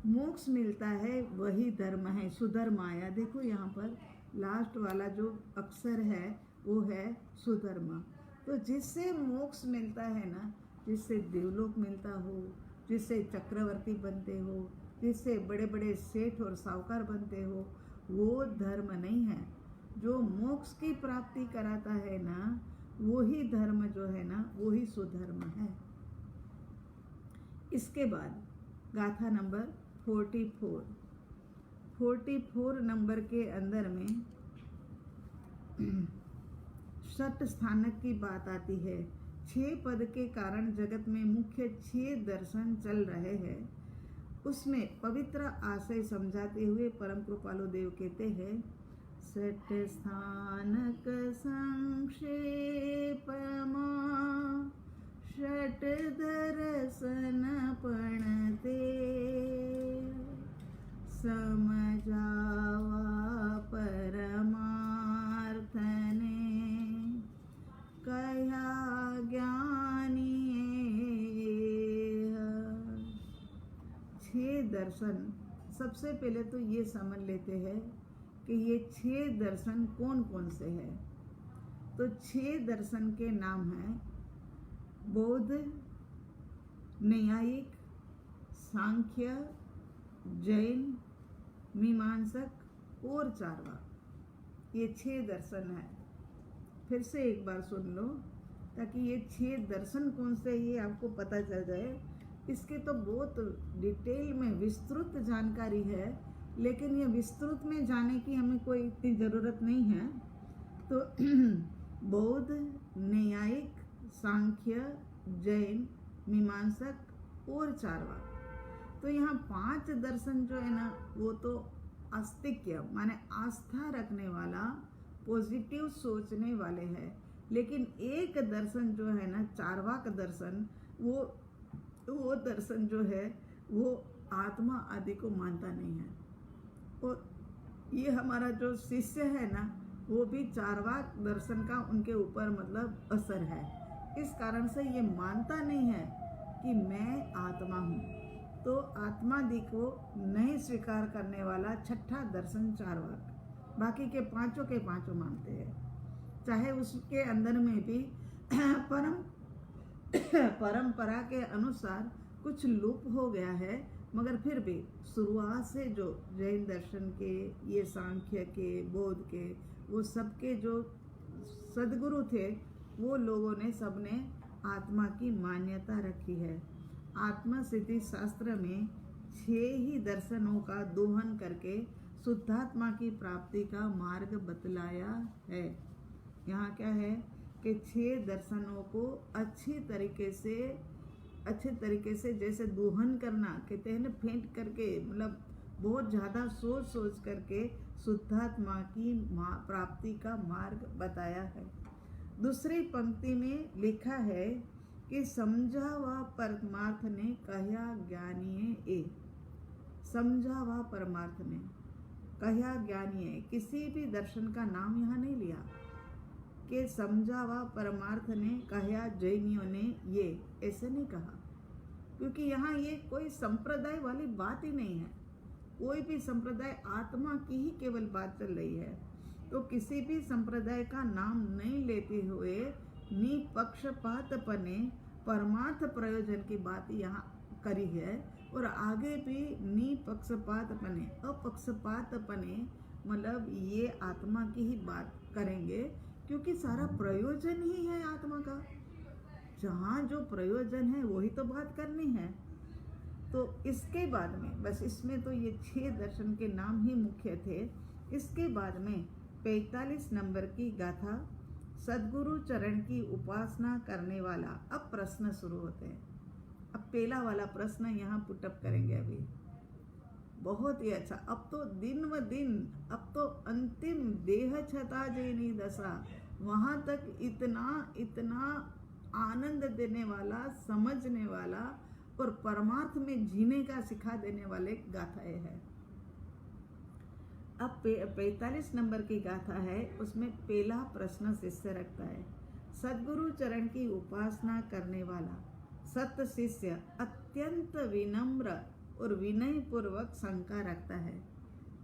मोक्ष मिलता है वही धर्म है, सुधर्म आया। देखो यहाँ पर लास्ट वाला जो अक्षर है वो है सुधर्मा। तो जिससे मोक्ष मिलता है ना, जिससे देवलोक मिलता हो, जिससे चक्रवर्ती बनते हो, जिससे बड़े बड़े सेठ और साहूकार बनते हो, वो धर्म नहीं है। जो मोक्ष की प्राप्ति कराता है ना, वही धर्म जो है ना, वही सुधर्म है। इसके बाद गाथा नंबर 44 नंबर के अंदर में षट स्थानक की बात आती है। 6 पद के कारण जगत में मुख्य 6 दर्शन चल रहे हैं। उसमें पवित्र आशय समझाते हुए परम कृपालु देव कहते हैं, षट स्थानक संक्षेपमा षट दर्शन पणते समझावा परमार्थने कया ज्ञानी। 6 दर्शन, सबसे पहले तो ये समझ लेते हैं कि ये 6 दर्शन कौन कौन से हैं। तो 6 दर्शन के नाम हैं बौद्ध, न्यायिक, सांख्य, जैन, मीमांसक और चार्वाक। ये 6 दर्शन है। फिर से एक बार सुन लो ताकि ये 6 दर्शन कौन से ये आपको पता चल जाए। इसके तो बहुत डिटेल में विस्तृत जानकारी है, लेकिन ये विस्तृत में जाने की हमें कोई इतनी ज़रूरत नहीं है। तो बौद्ध, न्यायिक, सांख्य, जैन, मीमांसक और चार्वाक। तो यहाँ 5 दर्शन जो है ना, वो तो आस्तिक्य माने आस्था रखने वाला, पॉजिटिव सोचने वाले हैं। लेकिन एक दर्शन जो है ना, चार्वाक दर्शन, वो दर्शन जो है वो आत्मा आदि को मानता नहीं है। और ये हमारा जो शिष्य है ना, वो भी चार्वाक दर्शन का उनके ऊपर मतलब असर है। इस कारण से ये मानता नहीं है कि मैं आत्मा हूँ। तो आत्मादि को नहीं स्वीकार करने वाला छठा दर्शन चार्वाक। बाकी के पांचों के पांचों मानते हैं, चाहे उसके अंदर में भी परम परंपरा के अनुसार कुछ लुप्त हो गया है, मगर फिर भी शुरुआत से जो जैन दर्शन के, ये सांख्य के, बौद्ध के, वो सबके जो सदगुरु थे, वो लोगों ने सबने आत्मा की मान्यता रखी है। आत्मा सिद्धि शास्त्र में 6 ही दर्शनों का दोहन करके शुद्धात्मा की प्राप्ति का मार्ग बतलाया है। यहाँ क्या है कि 6 दर्शनों को अच्छे तरीके से जैसे दोहन करना कहते हैं ना, फेंट करके, मतलब बहुत ज़्यादा सोच करके शुद्धात्मा की प्राप्ति का मार्ग बताया है। दूसरी पंक्ति में लिखा है कि समझा व परमार्थ ने कह्या ज्ञानीय ए। समझा व परमार्थ ने कह्या ज्ञानीय, किसी भी दर्शन का नाम यहाँ नहीं लिया कि समझा व परमार्थ ने कह्या जैनियों ने, ये ऐसे नहीं कहा, क्योंकि यहाँ ये कोई संप्रदाय वाली बात ही नहीं है। कोई भी संप्रदाय, आत्मा की ही केवल बात चल रही है। तो किसी भी संप्रदाय का नाम नहीं लेते हुए निपक्षपातपने परमार्थ प्रयोजन की बात यहाँ करी है। और आगे भी निपक्षपातपने, अपक्षपातपने, मतलब ये आत्मा की ही बात करेंगे, क्योंकि सारा प्रयोजन ही है आत्मा का। जहाँ जो प्रयोजन है वही तो बात करनी है। तो इसके बाद में बस, इसमें तो ये 6 दर्शन के नाम ही मुख्य थे। इसके बाद में 45 नंबर की गाथा, सद्गुरु चरण की उपासना करने वाला। अब प्रश्न शुरू होते हैं। अब पहला वाला प्रश्न यहाँ पुटअप करेंगे अभी, बहुत ही अच्छा। अब तो दिन व दिन, अब तो अंतिम देह छता जेनी दशा, वहाँ तक इतना आनंद देने वाला, समझने वाला और परमार्थ में जीने का सिखा देने वाले गाथाएं है। अब 45 नंबर की गाथा है, उसमें पहला प्रश्न शिष्य रखता है। सद्गुरु चरण की उपासना करने वाला सत्य शिष्य अत्यंत विनम्र और विनय पूर्वक शंका रखता है।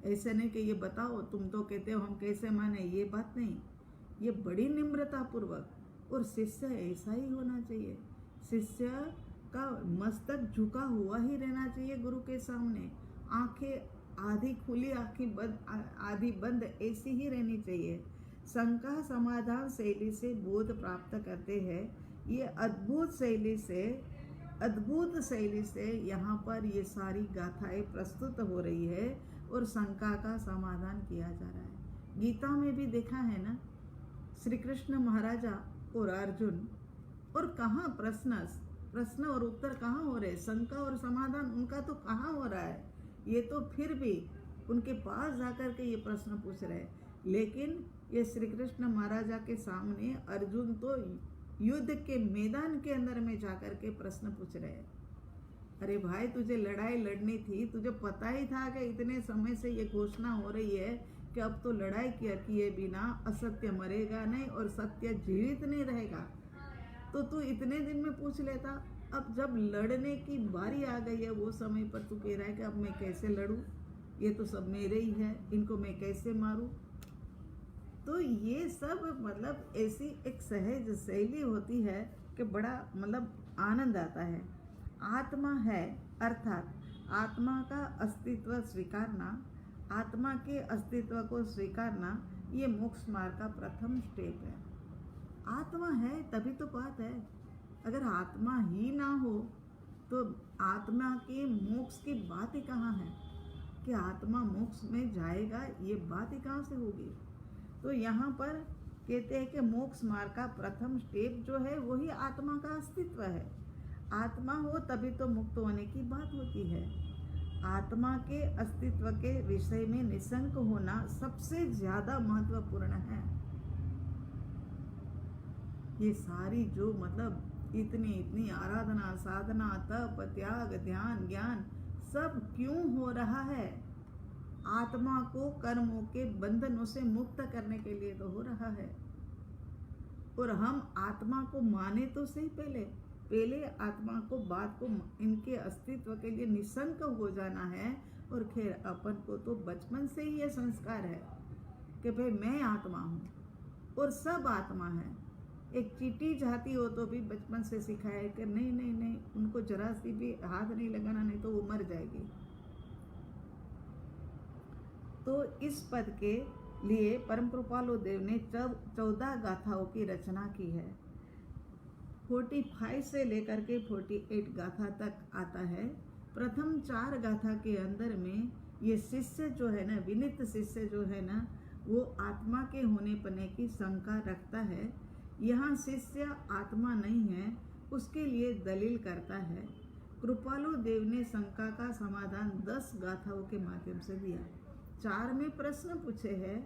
ऐसे नहीं कि ये बताओ, तुम तो कहते हो हम कैसे माने, ये बात नहीं। ये बड़ी निम्रता पूर्वक, और शिष्य ऐसा ही होना चाहिए। शिष्य का मस्तक झुका हुआ ही रहना चाहिए गुरु के सामने। आंखें आधी खुली, आधी बंद, ऐसी ही रहनी चाहिए। शंका समाधान शैली से बोध प्राप्त करते हैं। ये अद्भुत शैली से यहाँ पर ये सारी गाथाएं प्रस्तुत हो रही है और शंका का समाधान किया जा रहा है। गीता में भी देखा है ना, श्री कृष्ण महाराजा और अर्जुन, और कहाँ प्रश्न और उत्तर कहाँ हो रहे, शंका और समाधान उनका तो कहाँ हो रहा है। ये तो फिर भी उनके पास जाकर के ये प्रश्न पूछ रहे हैं, लेकिन ये श्री कृष्ण महाराजा के सामने अर्जुन तो युद्ध के मैदान के अंदर में जाकर के प्रश्न पूछ रहे हैं। अरे भाई, तुझे लड़ाई लड़नी थी, तुझे पता ही था कि इतने समय से ये घोषणा हो रही है कि अब तो लड़ाई किए बिना असत्य मरेगा नहीं और सत्य जीवित नहीं रहेगा, तो तू इतने दिन में पूछ लेता। अब जब लड़ने की बारी आ गई है, वो समय पर तू कह रहा है कि अब मैं कैसे लड़ूं, ये तो सब मेरे ही है, इनको मैं कैसे मारूं। तो ये सब मतलब ऐसी एक सहज शैली होती है कि बड़ा मतलब आनंद आता है। आत्मा है अर्थात आत्मा का अस्तित्व स्वीकारना, आत्मा के अस्तित्व को स्वीकारना, ये मोक्ष मार्ग का प्रथम स्टेप है। आत्मा है तभी तो बात है। अगर आत्मा ही ना हो तो आत्मा के मोक्ष की बात ही कहाँ है कि आत्मा मोक्ष में जाएगा, ये बात ही कहाँ से होगी। तो यहाँ पर कहते हैं कि मोक्ष मार्ग का प्रथम स्टेप जो है वही आत्मा का अस्तित्व है। आत्मा हो तभी तो मुक्त होने की बात होती है। आत्मा के अस्तित्व के विषय में निशंक होना सबसे ज्यादा महत्वपूर्ण है। ये सारी जो मतलब इतनी आराधना, साधना, तप, त्याग, ध्यान, ज्ञान सब क्यों हो रहा है? आत्मा को कर्मों के बंधनों से मुक्त करने के लिए तो हो रहा है। और हम आत्मा को माने तो सही, पहले आत्मा को, बात को, इनके अस्तित्व के लिए निशंक हो जाना है। और खैर अपन को तो बचपन से ही यह संस्कार है कि भाई मैं आत्मा हूँ और सब आत्मा है। एक चींटी जाती हो तो भी बचपन से सिखाया कि नहीं नहीं नहीं, उनको जरा सी भी हाथ नहीं लगाना, नहीं तो वो मर जाएगी। तो इस पद के लिए परम कृपालु देव ने 14 गाथाओं की रचना की है। 45 से लेकर के 48 गाथा तक आता है। प्रथम 4 गाथा के अंदर में ये शिष्य जो है ना, विनित शिष्य जो है ना, वो आत्मा के होने पने की शंका रखता है। यहाँ शिष्य आत्मा नहीं है, उसके लिए दलील करता है। कृपालु देव ने शंका का समाधान 10 गाथाओं के माध्यम से दिया। 4 में प्रश्न पूछे हैं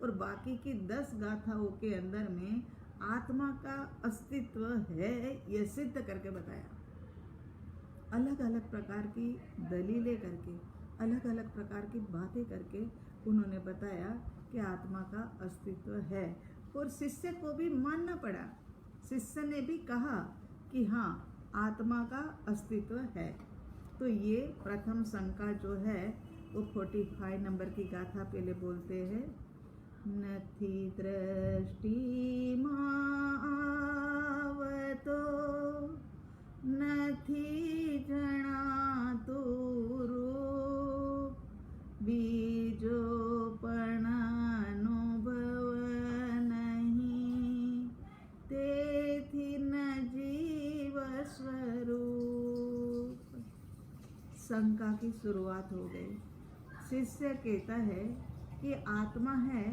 और बाकी की 10 गाथाओं के अंदर में आत्मा का अस्तित्व है यह सिद्ध करके बताया। अलग अलग प्रकार की दलीलें करके, अलग अलग प्रकार की बातें करके उन्होंने बताया कि आत्मा का अस्तित्व है। और शिष्य को भी मानना पड़ा। शिष्य ने भी कहा कि हाँ, आत्मा का अस्तित्व है। तो ये प्रथम शंका जो है वो 45 नंबर की गाथा पहले बोलते हैं। नथी दृष्टि आवतो, नथी जणातु रूप, बीजो पण अनुभव नहीं, तेथी न जीव स्वरूप। शंका की शुरुआत हो गई। शिष्य कहता है कि आत्मा है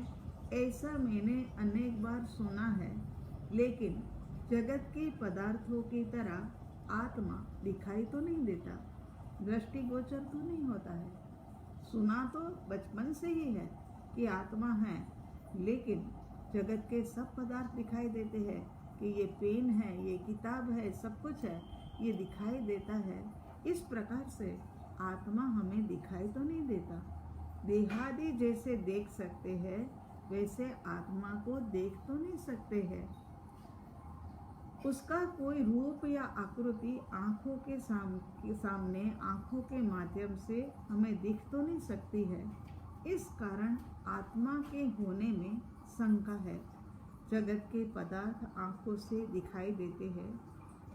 ऐसा मैंने अनेक बार सुना है, लेकिन जगत के पदार्थों की तरह आत्मा दिखाई तो नहीं देता, दृष्टिगोचर तो नहीं होता है। सुना तो बचपन से ही है कि आत्मा है, लेकिन जगत के सब पदार्थ दिखाई देते हैं कि ये पेन है, ये किताब है, सब कुछ है, ये दिखाई देता है। इस प्रकार से आत्मा हमें दिखाई तो नहीं देता। देहादि जैसे देख सकते हैं वैसे आत्मा को देख तो नहीं सकते हैं। उसका कोई रूप या आकृति आँखों के सामने आँखों के माध्यम से हमें दिख तो नहीं सकती है। इस कारण आत्मा के होने में शंका है। जगत के पदार्थ आँखों से दिखाई देते हैं,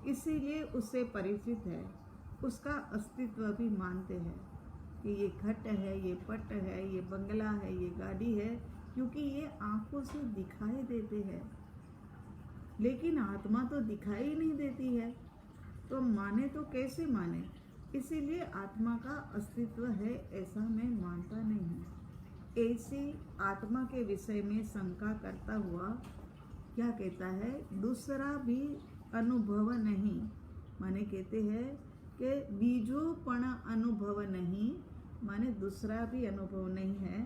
इसीलिए उससे परिचित है, उसका अस्तित्व भी मानते हैं कि ये घट है, ये पट है, ये बंगला है, ये गाड़ी है, क्योंकि ये आँखों से दिखाई देते हैं। लेकिन आत्मा तो दिखाई नहीं देती है, तो माने तो कैसे माने। इसीलिए आत्मा का अस्तित्व है ऐसा मैं मानता नहीं हूँ। ऐसी आत्मा के विषय में शंका करता हुआ क्या कहता है, दूसरा भी अनुभव नहीं, माने कहते हैं कि बीजोपण अनुभव नहीं, माने दूसरा भी अनुभव नहीं है।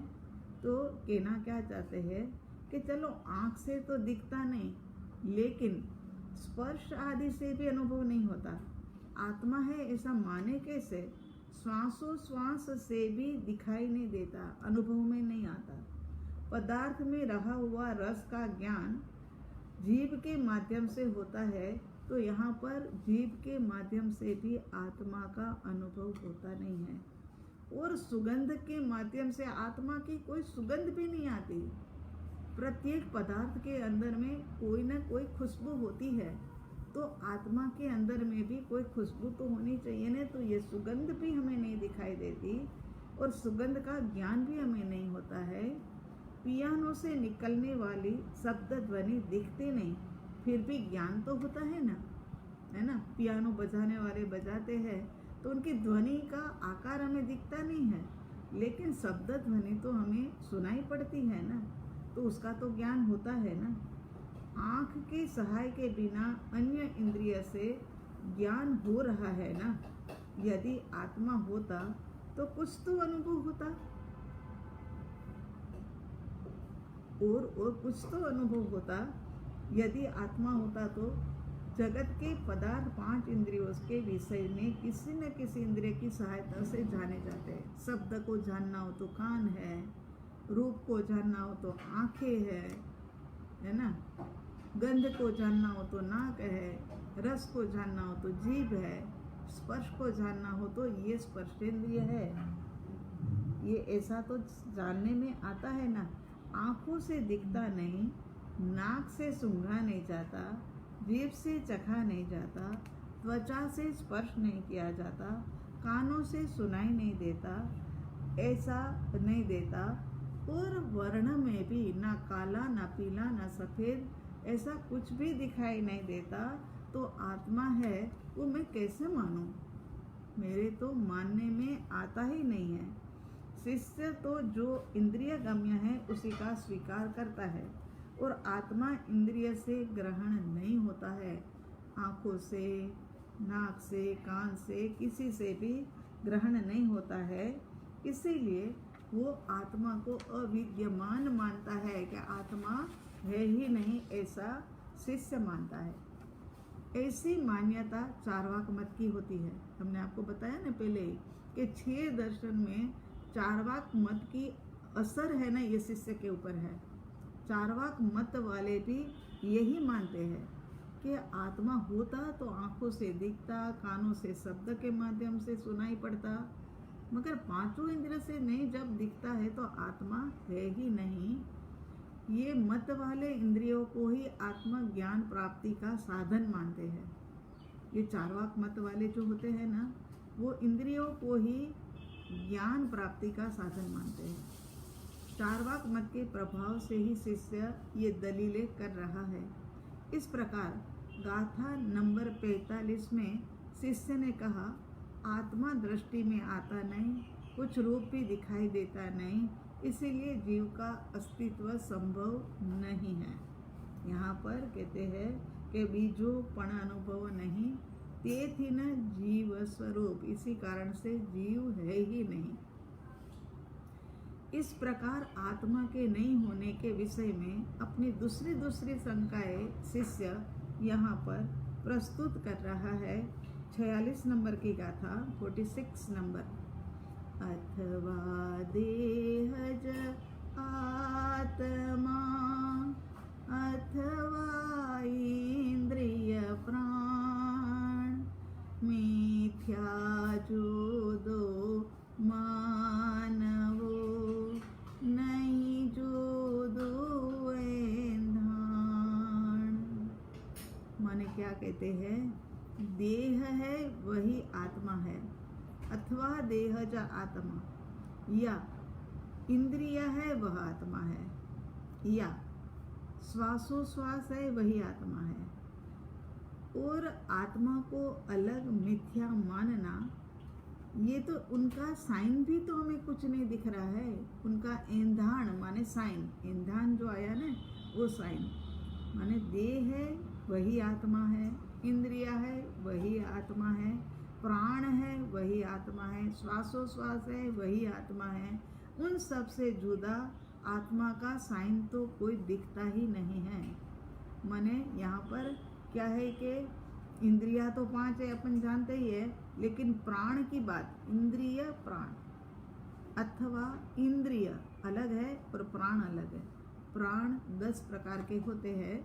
तो कहना क्या चाहते हैं कि चलो आँख से तो दिखता नहीं, लेकिन स्पर्श आदि से भी अनुभव नहीं होता। आत्मा है ऐसा माने कैसे। श्वासोश्वास से भी दिखाई नहीं देता, अनुभव में नहीं आता। पदार्थ में रहा हुआ रस का ज्ञान जीभ के माध्यम से होता है, तो यहाँ पर जीभ के माध्यम से भी आत्मा का अनुभव होता नहीं है। और सुगंध के माध्यम से आत्मा की कोई सुगंध भी नहीं आती। प्रत्येक पदार्थ के अंदर में कोई न कोई खुशबू होती है, तो आत्मा के अंदर में भी कोई खुशबू तो होनी चाहिए ना। तो ये सुगंध भी हमें नहीं दिखाई देती और सुगंध का ज्ञान भी हमें नहीं होता है। पियानो से निकलने वाली शब्द ध्वनि दिखते नहीं, फिर भी ज्ञान तो होता है ना, है ना। पियानो बजाने वाले बजाते हैं तो उनकी ध्वनि का आकार हमें दिखता नहीं है, लेकिन शब्द ध्वनि तो हमें सुनाई पड़ती है ना, तो उसका तो ज्ञान होता है ना। आँख के सहाय के बिना अन्य इंद्रिय से ज्ञान हो रहा है ना। यदि आत्मा होता तो कुछ तो अनुभव होता, और कुछ तो अनुभव होता। यदि आत्मा होता तो जगत के पदार्थ 5 इंद्रियों के विषय में किसी न किसी इंद्रिय की सहायता से जाने जाते हैं। शब्द को जानना हो तो कान है, रूप को जानना हो तो आँखें है ना, गंध को जानना हो तो नाक है, रस को जानना हो तो जीभ है, स्पर्श को जानना हो तो ये स्पर्शेंद्रिय है। ये ऐसा तो जानने में आता है ना। आँखों से दिखता नहीं, नाक से सूंघा नहीं जाता, जीभ से चखा नहीं जाता, त्वचा से स्पर्श नहीं किया जाता, कानों से सुनाई नहीं देता, ऐसा नहीं देता, और वर्ण में भी ना काला ना पीला ना सफ़ेद ऐसा कुछ भी दिखाई नहीं देता, तो आत्मा है वो मैं कैसे मानूं? मेरे तो मानने में आता ही नहीं है। शिष्य तो जो इंद्रिय गम्य है उसी का स्वीकार करता है, और आत्मा इंद्रिय से ग्रहण नहीं होता है। आँखों से, नाक से, कान से किसी से भी ग्रहण नहीं होता है। इसीलिए वो आत्मा को अविद्यमान मानता है कि आत्मा है ही नहीं, ऐसा शिष्य मानता है। ऐसी मान्यता चार्वाक मत की होती है। हमने आपको बताया ना पहले कि 6 दर्शन में चार्वाक मत की असर है ना, ये शिष्य के ऊपर है। चार्वाक मत वाले भी यही मानते हैं कि आत्मा होता तो आँखों से दिखता, कानों से शब्द के माध्यम से सुनाई पड़ता, मगर 5 इंद्रिय से नहीं जब दिखता है तो आत्मा है ही नहीं। ये मत वाले इंद्रियों को ही आत्मा ज्ञान प्राप्ति का साधन मानते हैं। ये चार्वाक मत वाले जो होते हैं ना, वो इंद्रियों को ही ज्ञान प्राप्ति का साधन मानते हैं। चार्वाक मत के प्रभाव से ही शिष्य ये दलीलें कर रहा है। इस प्रकार गाथा नंबर 45 में शिष्य ने कहा, आत्मा दृष्टि में आता नहीं, कुछ रूप भी दिखाई देता नहीं, इसीलिए जीव का अस्तित्व संभव नहीं है। यहाँ पर कहते हैं कि बीजो पण अनुभव नहीं, तेथि न जीव स्वरूप, इसी कारण से जीव है ही नहीं। इस प्रकार आत्मा के नहीं होने के विषय में अपनी दूसरी शंकाएं शिष्य यहाँ पर प्रस्तुत कर रहा है। 46 नंबर की गाथा, 46 नंबर। अथवा देहज आत्मा, अथवा इंद्रिय प्राण, मिथ्या जो दो मानवो, नहीं जो दो ऐंधान। माने क्या कहते हैं? देह है वही आत्मा है, अथवा देहज आत्मा, या इंद्रिय है वह आत्मा है, या श्वासोश्वास है वही आत्मा है। और आत्मा को अलग मिथ्या मानना, ये तो उनका साइन भी तो हमें कुछ नहीं दिख रहा है। उनका ईंधन माने साइन, ईंधन जो आया ना वो साइन माने देह है वही आत्मा है, इंद्रिया है वही आत्मा है, प्राण है वही आत्मा है, श्वासोश्वास है वही आत्मा है। उन सब से जुदा आत्मा का साइन तो कोई दिखता ही नहीं है। माने यहाँ पर क्या है कि इंद्रिया तो 5 है, अपन जानते ही है, लेकिन प्राण की बात, इंद्रिय प्राण, अथवा इंद्रिय अलग है और प्राण अलग है। प्राण 10 प्रकार के होते हैं,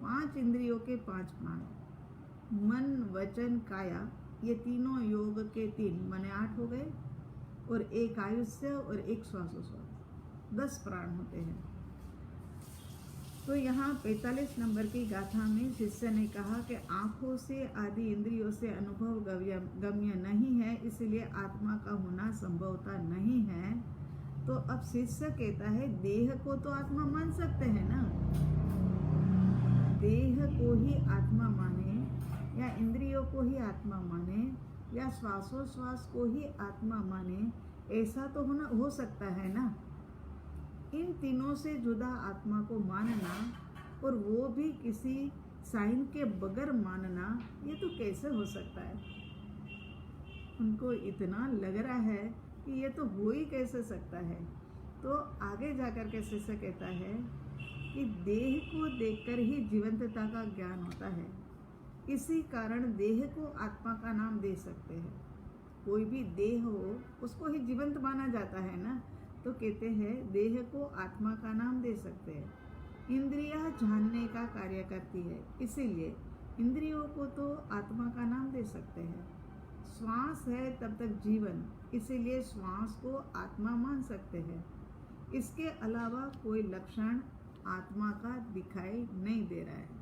5 इंद्रियों के 5 प्राण, मन वचन काया, ये तीनों योग के 3 माने 8 हो गए, और एक आयुष्य और एक श्वासोश्वास, 10 प्राण होते हैं। तो यहाँ 45 नंबर की गाथा में शिष्य ने कहा कि आँखों से आदि इंद्रियों से अनुभव गम्य नहीं है, इसलिए आत्मा का होना संभवता नहीं है। तो अब शिष्य कहता है देह को तो आत्मा मान सकते हैं ना, देह को ही आत्मा माने, या इंद्रियों को ही आत्मा माने, या श्वासोश्वास को ही आत्मा माने, ऐसा तो हो सकता है ना। इन तीनों से जुदा आत्मा को मानना, और वो भी किसी साइन के बगैर मानना, ये तो कैसे हो सकता है? उनको इतना लग रहा है कि ये तो हो ही कैसे सकता है। तो आगे जाकर के शिष्य कहता है कि देह को देखकर ही जीवंतता का ज्ञान होता है, इसी कारण देह को आत्मा का नाम दे सकते हैं। कोई भी देह हो उसको ही जीवंत माना जाता है ना, तो कहते हैं देह को आत्मा का नाम दे सकते हैं। इंद्रियां जानने का कार्य करती है, इसीलिए इंद्रियों को तो आत्मा का नाम दे सकते हैं। श्वास है तब तक जीवन, इसीलिए श्वास को आत्मा मान सकते हैं। इसके अलावा कोई लक्षण आत्मा का दिखाई नहीं दे रहा है।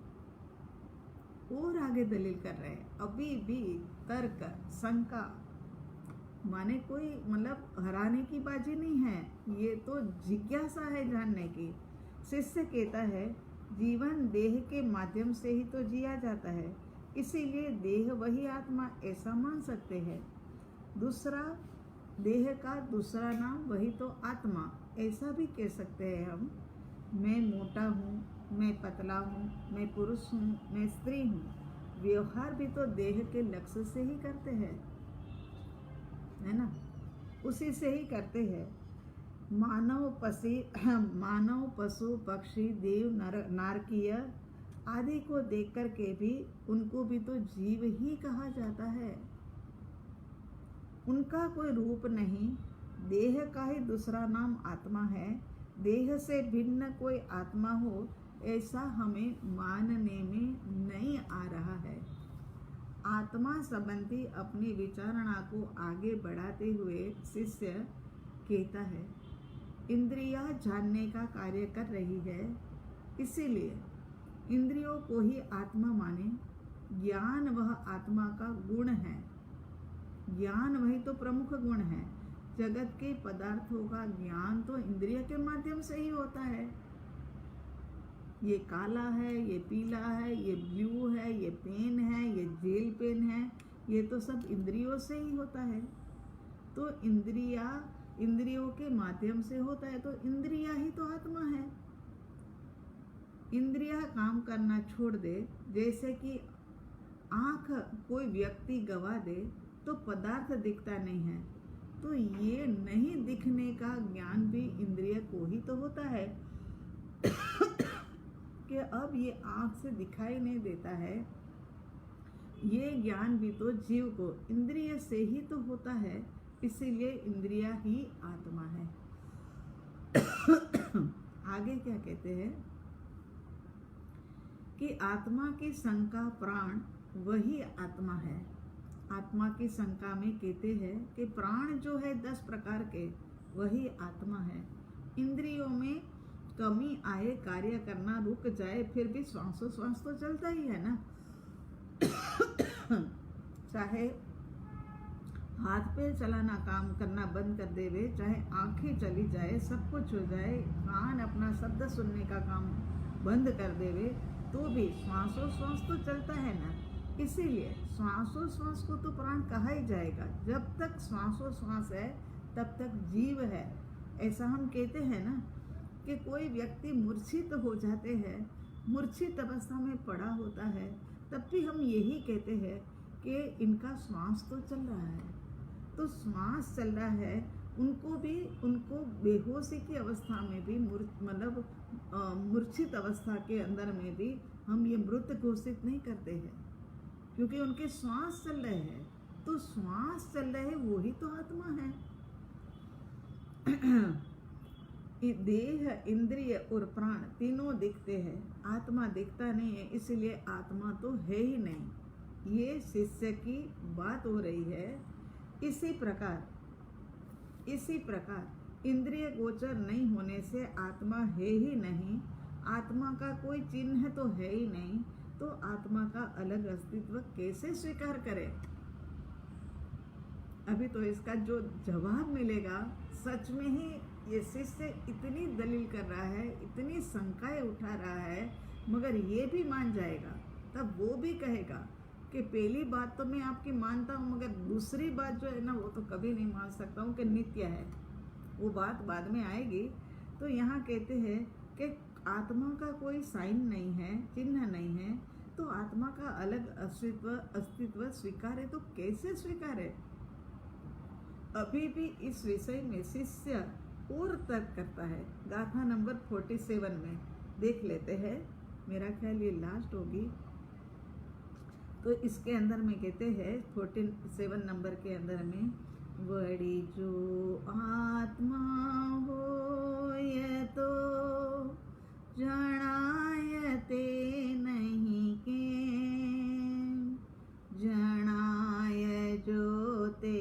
और आगे दलील कर रहे हैं, अभी भी तर्क शंका माने कोई मतलब हराने की बाजी नहीं है, ये तो जिज्ञासा है जानने की। शिष्य कहता है जीवन देह के माध्यम से ही तो जिया जाता है, इसीलिए देह वही आत्मा ऐसा मान सकते हैं। दूसरा देह का दूसरा नाम वही तो आत्मा ऐसा भी कह सकते हैं हम। मैं मोटा हूँ, मैं पतला हूँ, मैं पुरुष हूँ, मैं स्त्री हूँ, व्यवहार भी तो देह के लक्ष्य से ही करते हैं, है ना, उसी से ही करते हैं। मानव पशु पक्षी देव नारकीय आदि को देख कर के भी उनको भी तो जीव ही कहा जाता है। उनका कोई रूप नहीं, देह का ही दूसरा नाम आत्मा है। देह से भिन्न कोई आत्मा हो ऐसा हमें मानने में नहीं आ रहा है। आत्मा संबंधी अपनी विचारणा को आगे बढ़ाते हुए शिष्य कहता है इंद्रियां जानने का कार्य कर रही है, इसीलिए इंद्रियों को ही आत्मा माने। ज्ञान वह आत्मा का गुण है, ज्ञान वही तो प्रमुख गुण है। जगत के पदार्थों का ज्ञान तो इंद्रिय के माध्यम से ही होता है। ये काला है, ये पीला है, ये ब्लू है, ये पेन है, ये जेल पेन है, ये तो सब इंद्रियों से ही होता है। तो इंद्रियों के माध्यम से होता है, तो इंद्रिया ही तो आत्मा है। इंद्रिया काम करना छोड़ दे, जैसे कि आँख कोई व्यक्ति गवा दे तो पदार्थ दिखता नहीं है, तो ये नहीं दिखने का ज्ञान भी इंद्रिय को ही तो होता है कि अब ये आँख से दिखाई नहीं देता है। ये ज्ञान भी तो जीव को इंद्रिय से ही तो होता है, इसीलिए इंद्रिया ही आत्मा है। आगे क्या कहते हैं कि आत्मा की शंका प्राण वही आत्मा है। आत्मा की शंका में कहते हैं कि प्राण जो है 10 प्रकार के वही आत्मा है। इंद्रियों में कमी आए, कार्य करना रुक जाए, फिर भी श्वासोश्वास तो चलता ही है ना। चाहे हाथ पैर चलाना काम करना बंद कर देवे, चाहे आंखें चली जाए, सब कुछ हो जाए, कान अपना शब्द सुनने का काम बंद कर देवे, तो भी श्वासोश्वास तो चलता है ना। इसीलिए श्वासोश्वास को तो प्राण कहा ही जाएगा। जब तक श्वासोश्वास है तब तक जीव है। ऐसा हम कहते हैं ना कि कोई व्यक्ति मूर्छित हो जाते हैं, मूर्छित अवस्था में पड़ा होता है, तब भी हम यही कहते हैं कि इनका श्वास तो चल रहा है। तो श्वास चल रहा है, उनको बेहोशी की अवस्था में भी मतलब मूर्छित अवस्था के अंदर में भी हम ये मृत घोषित नहीं करते हैं, क्योंकि उनके श्वास चल रहे हैं। तो श्वास चल रहे हैं वही तो आत्मा है। देह, इंद्रिय और प्राण तीनों दिखते हैं, आत्मा दिखता नहीं है, इसलिए आत्मा तो है ही नहीं। ये शिष्य की बात हो रही है। इसी प्रकार इंद्रिय गोचर नहीं होने से आत्मा है ही नहीं, आत्मा का कोई चिन्ह तो है ही नहीं, तो आत्मा का अलग अस्तित्व कैसे स्वीकार करें। अभी तो इसका जो जवाब मिलेगा, सच में ही ये शिष्य इतनी दलील कर रहा है, इतनी शंकाएं उठा रहा है, मगर ये भी मान जाएगा, तब वो भी कहेगा कि पहली बात तो मैं आपकी मानता हूँ, मगर दूसरी बात जो है ना वो तो कभी नहीं मान सकता हूँ कि नित्य है। वो बात बाद में आएगी। तो यहाँ कहते हैं कि आत्मा का कोई साइन नहीं है, चिन्ह नहीं है, तो आत्मा का अलग अस्तित्व स्वीकार है, तो कैसे स्वीकार है। अभी भी इस विषय में शिष्य और तर्क करता है। गाथा नंबर 47 में देख लेते हैं, मेरा ख्याल ये लास्ट होगी। तो इसके अंदर में कहते हैं 47 नंबर के अंदर में, वड़ी जो आत्मा होय तो जणायते नहीं के, जणाय जो ते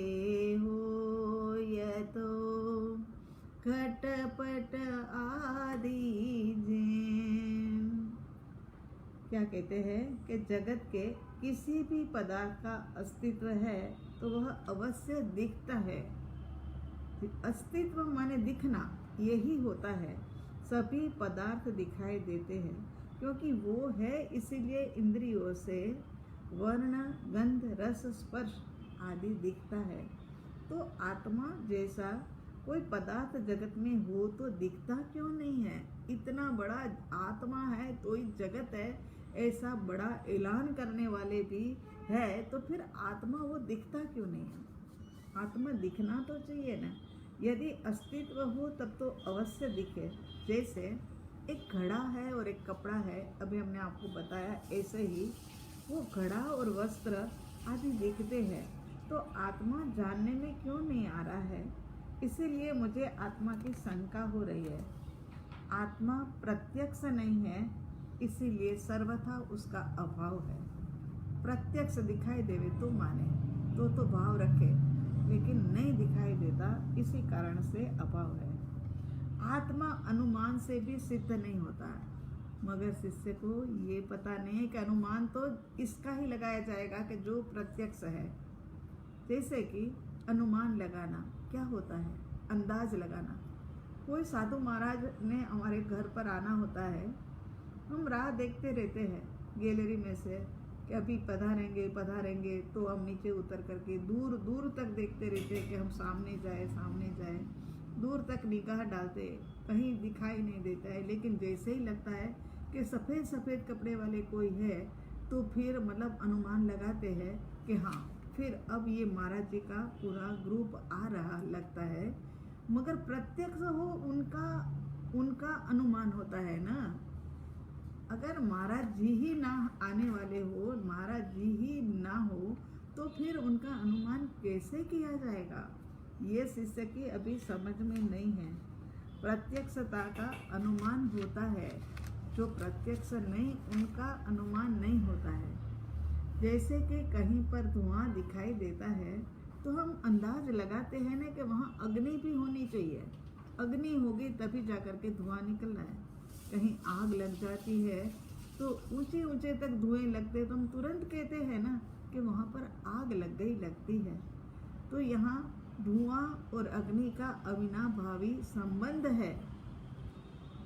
होय तो खटपट आदि जे क्या कहते हैं कि जगत के किसी भी पदार्थ का अस्तित्व है तो वह अवश्य दिखता है। अस्तित्व माने दिखना, यही होता है। सभी पदार्थ दिखाई देते हैं क्योंकि वो है, इसीलिए इंद्रियों से वर्ण, गंध, रस, स्पर्श आदि दिखता है। तो आत्मा जैसा कोई पदार्थ जगत में हो तो दिखता क्यों नहीं है? इतना बड़ा आत्मा है तो ही जगत है, ऐसा बड़ा ऐलान करने वाले भी है, तो फिर आत्मा वो दिखता क्यों नहीं है? आत्मा दिखना तो चाहिए ना। यदि अस्तित्व हो तब तो अवश्य दिखे। जैसे एक घड़ा है और एक कपड़ा है, अभी हमने आपको बताया, ऐसे ही वो घड़ा और वस्त्र आदि दिखते हैं। तो आत्मा जानने में क्यों नहीं आ रहा है? इसीलिए मुझे आत्मा की शंका हो रही है। आत्मा प्रत्यक्ष नहीं है, इसीलिए सर्वथा उसका अभाव है। प्रत्यक्ष दिखाई देवे तो माने, तो भाव रखे, लेकिन नहीं दिखाई देता, इसी कारण से अभाव है। आत्मा अनुमान से भी सिद्ध नहीं होता, मगर शिष्य को ये पता नहीं है कि अनुमान तो इसका ही लगाया जाएगा कि जो प्रत्यक्ष है। जैसे कि अनुमान लगाना क्या होता है? अंदाज लगाना। कोई साधु महाराज ने हमारे घर पर आना होता है, हम राह देखते रहते हैं गैलरी में से कि अभी पधारेंगे, तो हम नीचे उतर करके दूर दूर तक देखते रहते हैं कि हम सामने जाए। दूर तक निगाह डालते, कहीं दिखाई नहीं देता है, लेकिन जैसे ही लगता है कि सफ़ेद कपड़े वाले कोई है, तो फिर मतलब अनुमान लगाते हैं कि हाँ, फिर अब ये महाराज जी का पूरा ग्रुप आ रहा लगता है। मगर प्रत्यक्ष हो उनका अनुमान होता है ना। अगर महाराज जी ही ना आने वाले हो, महाराज जी ही ना हो, तो फिर उनका अनुमान कैसे किया जाएगा? ये शिष्य की अभी समझ में नहीं है। प्रत्यक्षता का अनुमान होता है, जो प्रत्यक्ष नहीं उनका अनुमान नहीं होता है। जैसे कि कहीं पर धुआं दिखाई देता है तो हम अंदाज लगाते हैं ना कि वहाँ अग्नि भी होनी चाहिए, अग्नि होगी तभी जाकर के धुआं निकल रहा है। कहीं आग लग जाती है तो ऊंचे तक धुएं लगते, तो हम तुरंत कहते हैं ना कि वहाँ पर आग लगती है। तो यहाँ धुआं और अग्नि का अविनाभावी संबंध है,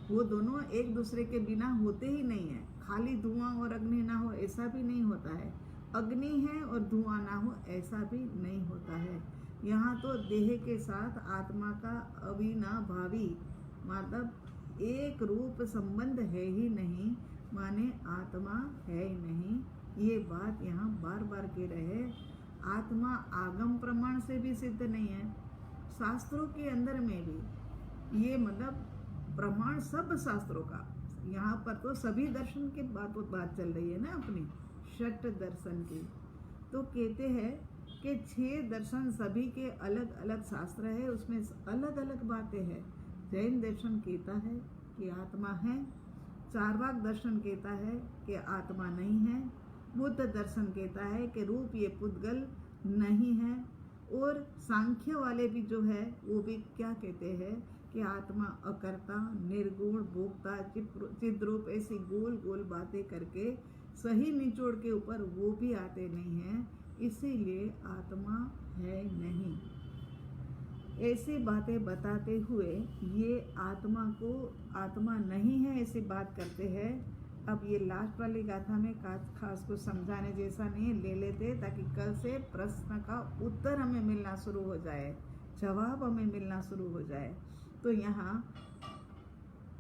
वो दोनों एक दूसरे के बिना होते ही नहीं है। खाली धुआं और अग्नि ना हो ऐसा भी नहीं होता है, अग्नि है और धुआं ना हो ऐसा भी नहीं होता है। यहाँ तो देह के साथ आत्मा का अविनाभावी मतलब एक रूप संबंध है ही नहीं, माने आत्मा है ही नहीं। ये बात यहाँ बार बार कह रहे। आत्मा आगम प्रमाण से भी सिद्ध नहीं है, शास्त्रों के अंदर में भी ये मतलब प्रमाण सब शास्त्रों का। यहाँ पर तो सभी दर्शन की बात चल रही है ना, अपनी षट दर्शन की। तो कहते हैं कि 6 दर्शन सभी के अलग अलग शास्त्र है, उसमें अलग अलग बातें हैं। जैन दर्शन कहता है कि आत्मा है, चार्वाक दर्शन कहता है कि आत्मा नहीं है, बुद्ध दर्शन कहता है कि रूप ये पुद्गल नहीं है, और सांख्य वाले भी जो है वो भी क्या कहते हैं कि आत्मा अकर्ता, निर्गुण, भोक्ता, चिद्रूप, ऐसी गोल गोल बातें करके सही निचोड़ के ऊपर वो भी आते नहीं हैं, इसीलिए आत्मा है नहीं। ऐसी बातें बताते हुए ये आत्मा को आत्मा नहीं है ऐसी बात करते हैं। अब ये लास्ट वाली गाथा में खास कुछ समझाने जैसा नहीं, ले लेते ताकि कल से प्रश्न का उत्तर हमें मिलना शुरू हो जाए, जवाब हमें मिलना शुरू हो जाए। तो यहाँ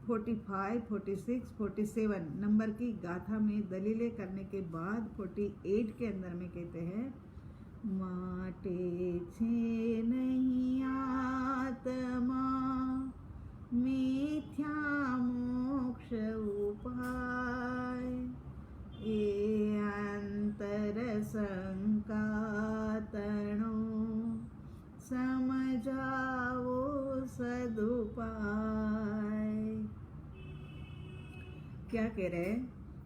45, 46, 47 नंबर की गाथा में दलीलें करने के बाद 48 के अंदर में कहते हैं, माटे छे नहीं आत्मा मिथ्या मोक्ष उपाय, ये अंतर शंका तणो समझाओ सदुपाय। क्या कह रहे हैं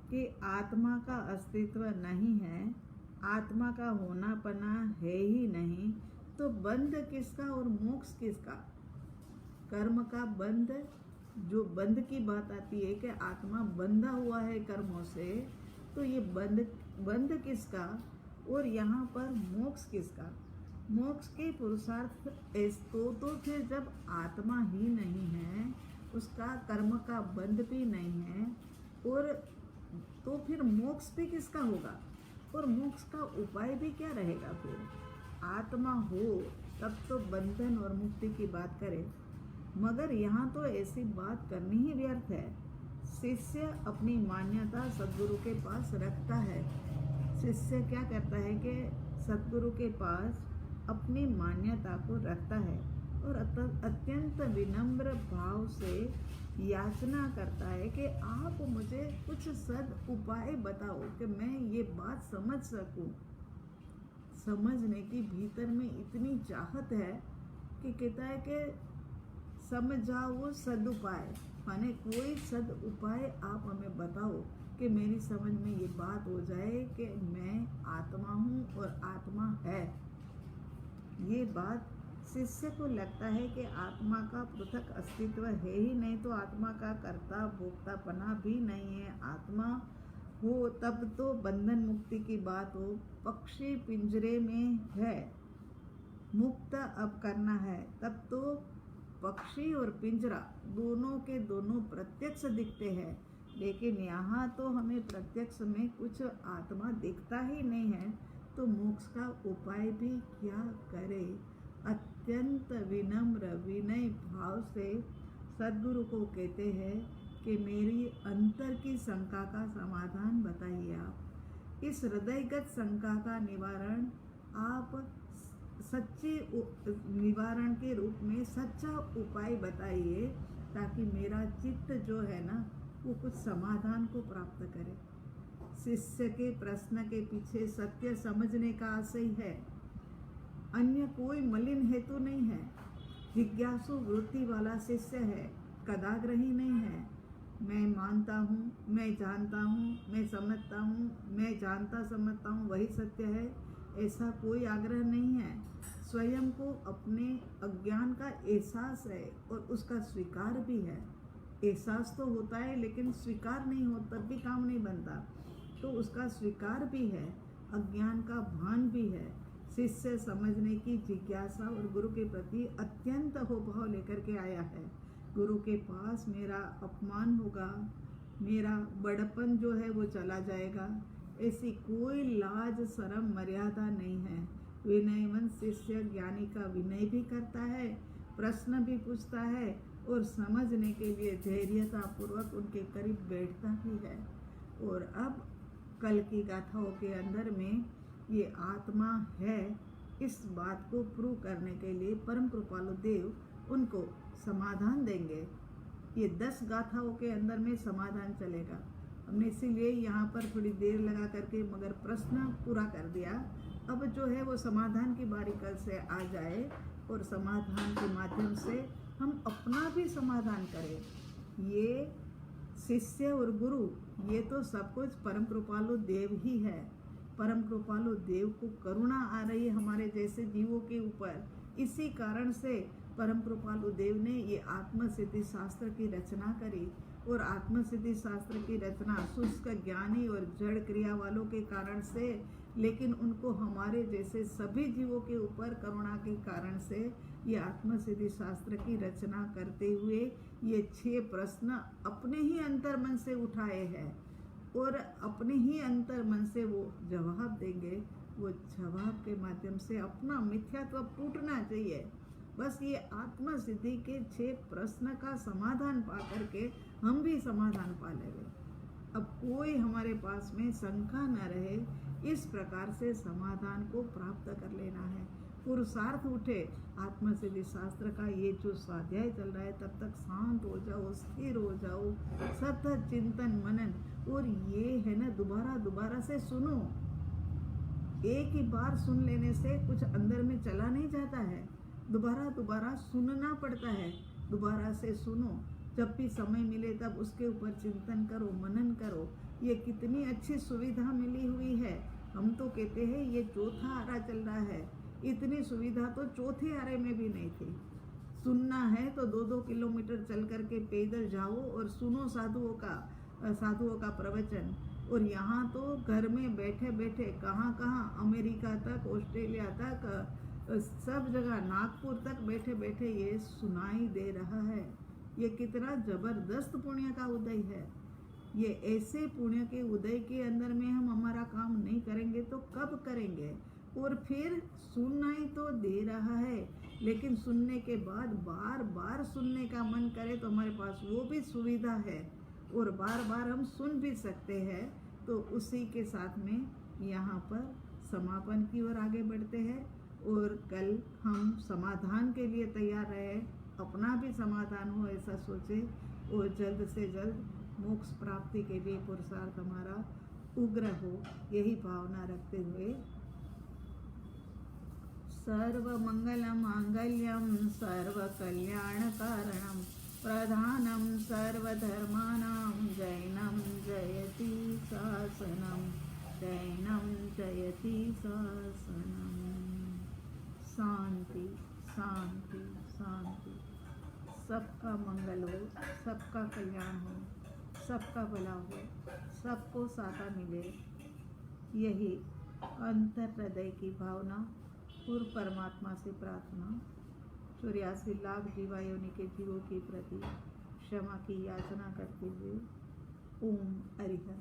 कि आत्मा का अस्तित्व नहीं है, आत्मा का होना पना है ही नहीं, तो बंध किसका और मोक्ष किसका? कर्म का बंध, जो बंध की बात आती है कि आत्मा बंधा हुआ है कर्मों से, तो ये बंध किसका और यहाँ पर मोक्ष किसका? मोक्ष के पुरुषार्थ तो फिर जब आत्मा ही नहीं है, उसका कर्म का बंध भी नहीं है, और तो फिर मोक्ष भी किसका होगा? और मोक्ष का उपाय भी क्या रहेगा? फिर आत्मा हो तब तो बंधन और मुक्ति की बात करें, मगर यहाँ तो ऐसी बात करनी ही व्यर्थ है। शिष्य अपनी मान्यता सद्गुरु के पास रखता है। शिष्य क्या करता है कि सद्गुरु के पास अपनी मान्यता को रखता है और अत्यंत विनम्र भाव से याचना करता है कि आप मुझे कुछ सद उपाय बताओ कि मैं ये बात समझ सकूं। समझने की भीतर में इतनी चाहत है कि कहता है कि समझाओ सदुपाय, माने कोई सद उपाय आप हमें बताओ कि मेरी समझ में ये बात हो जाए कि मैं आत्मा हूँ और आत्मा है। ये बात शिष्य को लगता है कि आत्मा का पृथक अस्तित्व है ही नहीं, तो आत्मा का कर्ता भोक्तापना भी नहीं है। आत्मा हो तब तो बंधन मुक्ति की बात हो। पक्षी पिंजरे में है, मुक्त अब करना है, तब तो पक्षी और पिंजरा दोनों के दोनों प्रत्यक्ष दिखते हैं। लेकिन यहाँ तो हमें प्रत्यक्ष में कुछ आत्मा दिखता ही नहीं है, तो मोक्ष का उपाय भी क्या करे? अत्यंत विनम्र विनय भाव से सद्गुरु को कहते हैं कि मेरी अंतर की शंका का समाधान बताइए। आप इस हृदयगत शंका का निवारण आप सच्चे निवारण के रूप में सच्चा उपाय बताइए, ताकि मेरा चित्त जो है ना वो कुछ समाधान को प्राप्त करे। शिष्य के प्रश्न के पीछे सत्य समझने का आशय है, अन्य कोई मलिन हेतु नहीं है। जिज्ञासु वृत्ति वाला शिष्य है, कदाग्रही नहीं है। मैं मानता हूँ, मैं जानता हूँ, मैं समझता हूँ, मैं जानता समझता हूँ, वही सत्य है, ऐसा कोई आग्रह नहीं है। स्वयं को अपने अज्ञान का एहसास है और उसका स्वीकार भी है। एहसास तो होता है लेकिन स्वीकार नहीं हो तब भी काम नहीं बनता, तो उसका स्वीकार भी है, अज्ञान का भान भी है। शिष्य समझने की जिज्ञासा और गुरु के प्रति अत्यंत होभाव लेकर के आया है। गुरु के पास मेरा अपमान होगा, मेरा बड़पन जो है वो चला जाएगा, ऐसी कोई लाज शर्म मर्यादा नहीं है। विनयवन शिष्य ज्ञानी का विनय भी करता है, प्रश्न भी पूछता है और समझने के लिए धैर्यता पूर्वक उनके करीब बैठता भी है। और अब कल की गाथाओं के अंदर में ये आत्मा है, इस बात को प्रूव करने के लिए परम कृपालु देव उनको समाधान देंगे। ये 10 गाथाओं के अंदर में समाधान चलेगा। हमने इसीलिए यहाँ पर थोड़ी देर लगा करके मगर प्रश्न पूरा कर दिया। अब जो है वो समाधान की बारी कल से आ जाए और समाधान के माध्यम से हम अपना भी समाधान करें। ये शिष्य और गुरु ये तो सब कुछ परम कृपालु देव ही है। परम कृपालु देव को करुणा आ रही है हमारे जैसे जीवों के ऊपर। इसी कारण से परम कृपालु देव ने ये आत्मसिद्धि शास्त्र की रचना करी। और आत्मसिद्धि शास्त्र की रचना शुष्क ज्ञानी और जड़ क्रिया वालों के कारण से, लेकिन उनको हमारे जैसे सभी जीवों के ऊपर करुणा के कारण से ये आत्मसिद्धि शास्त्र की रचना करते हुए ये 6 प्रश्न अपने ही अंतर मन से उठाए हैं और अपने ही अंतर मन से वो जवाब देंगे। वो जवाब के माध्यम से अपना मिथ्यात्व टूटना चाहिए। बस ये आत्म सिद्धि के 6 प्रश्न का समाधान पा करके हम भी समाधान पा लेंगे। अब कोई हमारे पास में शंका न रहे, इस प्रकार से समाधान को प्राप्त कर लेना है। पुरुषार्थ उठे, आत्म सिद्धि शास्त्र का ये जो स्वाध्याय चल रहा है तब तक शांत हो जाओ, स्थिर हो जाओ, सतत चिंतन मनन। और ये है ना दोबारा से सुनो। एक ही बार सुन लेने से कुछ अंदर में चला नहीं जाता है, दोबारा सुनना पड़ता है। दोबारा से सुनो, जब भी समय मिले तब उसके ऊपर चिंतन करो, मनन करो। ये कितनी अच्छी सुविधा मिली हुई है। हम तो कहते हैं ये चौथा आरा चल रहा है, इतनी सुविधा तो चौथे आरे में भी नहीं थी। सुनना है तो 2-2 किलोमीटर चल करके पैदल जाओ और सुनो साधुओं का प्रवचन। और यहाँ तो घर में बैठे बैठे कहाँ कहाँ अमेरिका तक, ऑस्ट्रेलिया तक, सब जगह, नागपुर तक बैठे बैठे ये सुनाई दे रहा है। ये कितना जबरदस्त पुण्य का उदय है। ये ऐसे पुण्य के उदय के अंदर में हम हमारा काम नहीं करेंगे तो कब करेंगे। और फिर सुनना ही तो दे रहा है, लेकिन सुनने के बाद बार बार सुनने का मन करे तो हमारे पास वो भी सुविधा है और बार बार हम सुन भी सकते हैं। तो उसी के साथ में यहाँ पर समापन की ओर आगे बढ़ते हैं और कल हम समाधान के लिए तैयार रहे, अपना भी समाधान हो ऐसा सोचे और जल्द से जल्द मोक्ष प्राप्ति के लिए पुरुषार्थ हमारा उग्र हो, यही भावना रखते हुए सर्वमंगल मांगल्यम सर्वकल्याणकारणम प्रधानम सर्वधर्माणां जैनम जयति शासनम, जैनम जयति शासनम। शांति शांति शांति। सबका मंगल हो, सबका कल्याण हो, सबका भला हो, सबको साथा मिले, यही अंतर हृदय की भावना पूर्व परमात्मा से प्रार्थना 84 लाख जीवा योनि के जीवों के प्रति क्षमा की याचना करते हुए ओम हरिहर।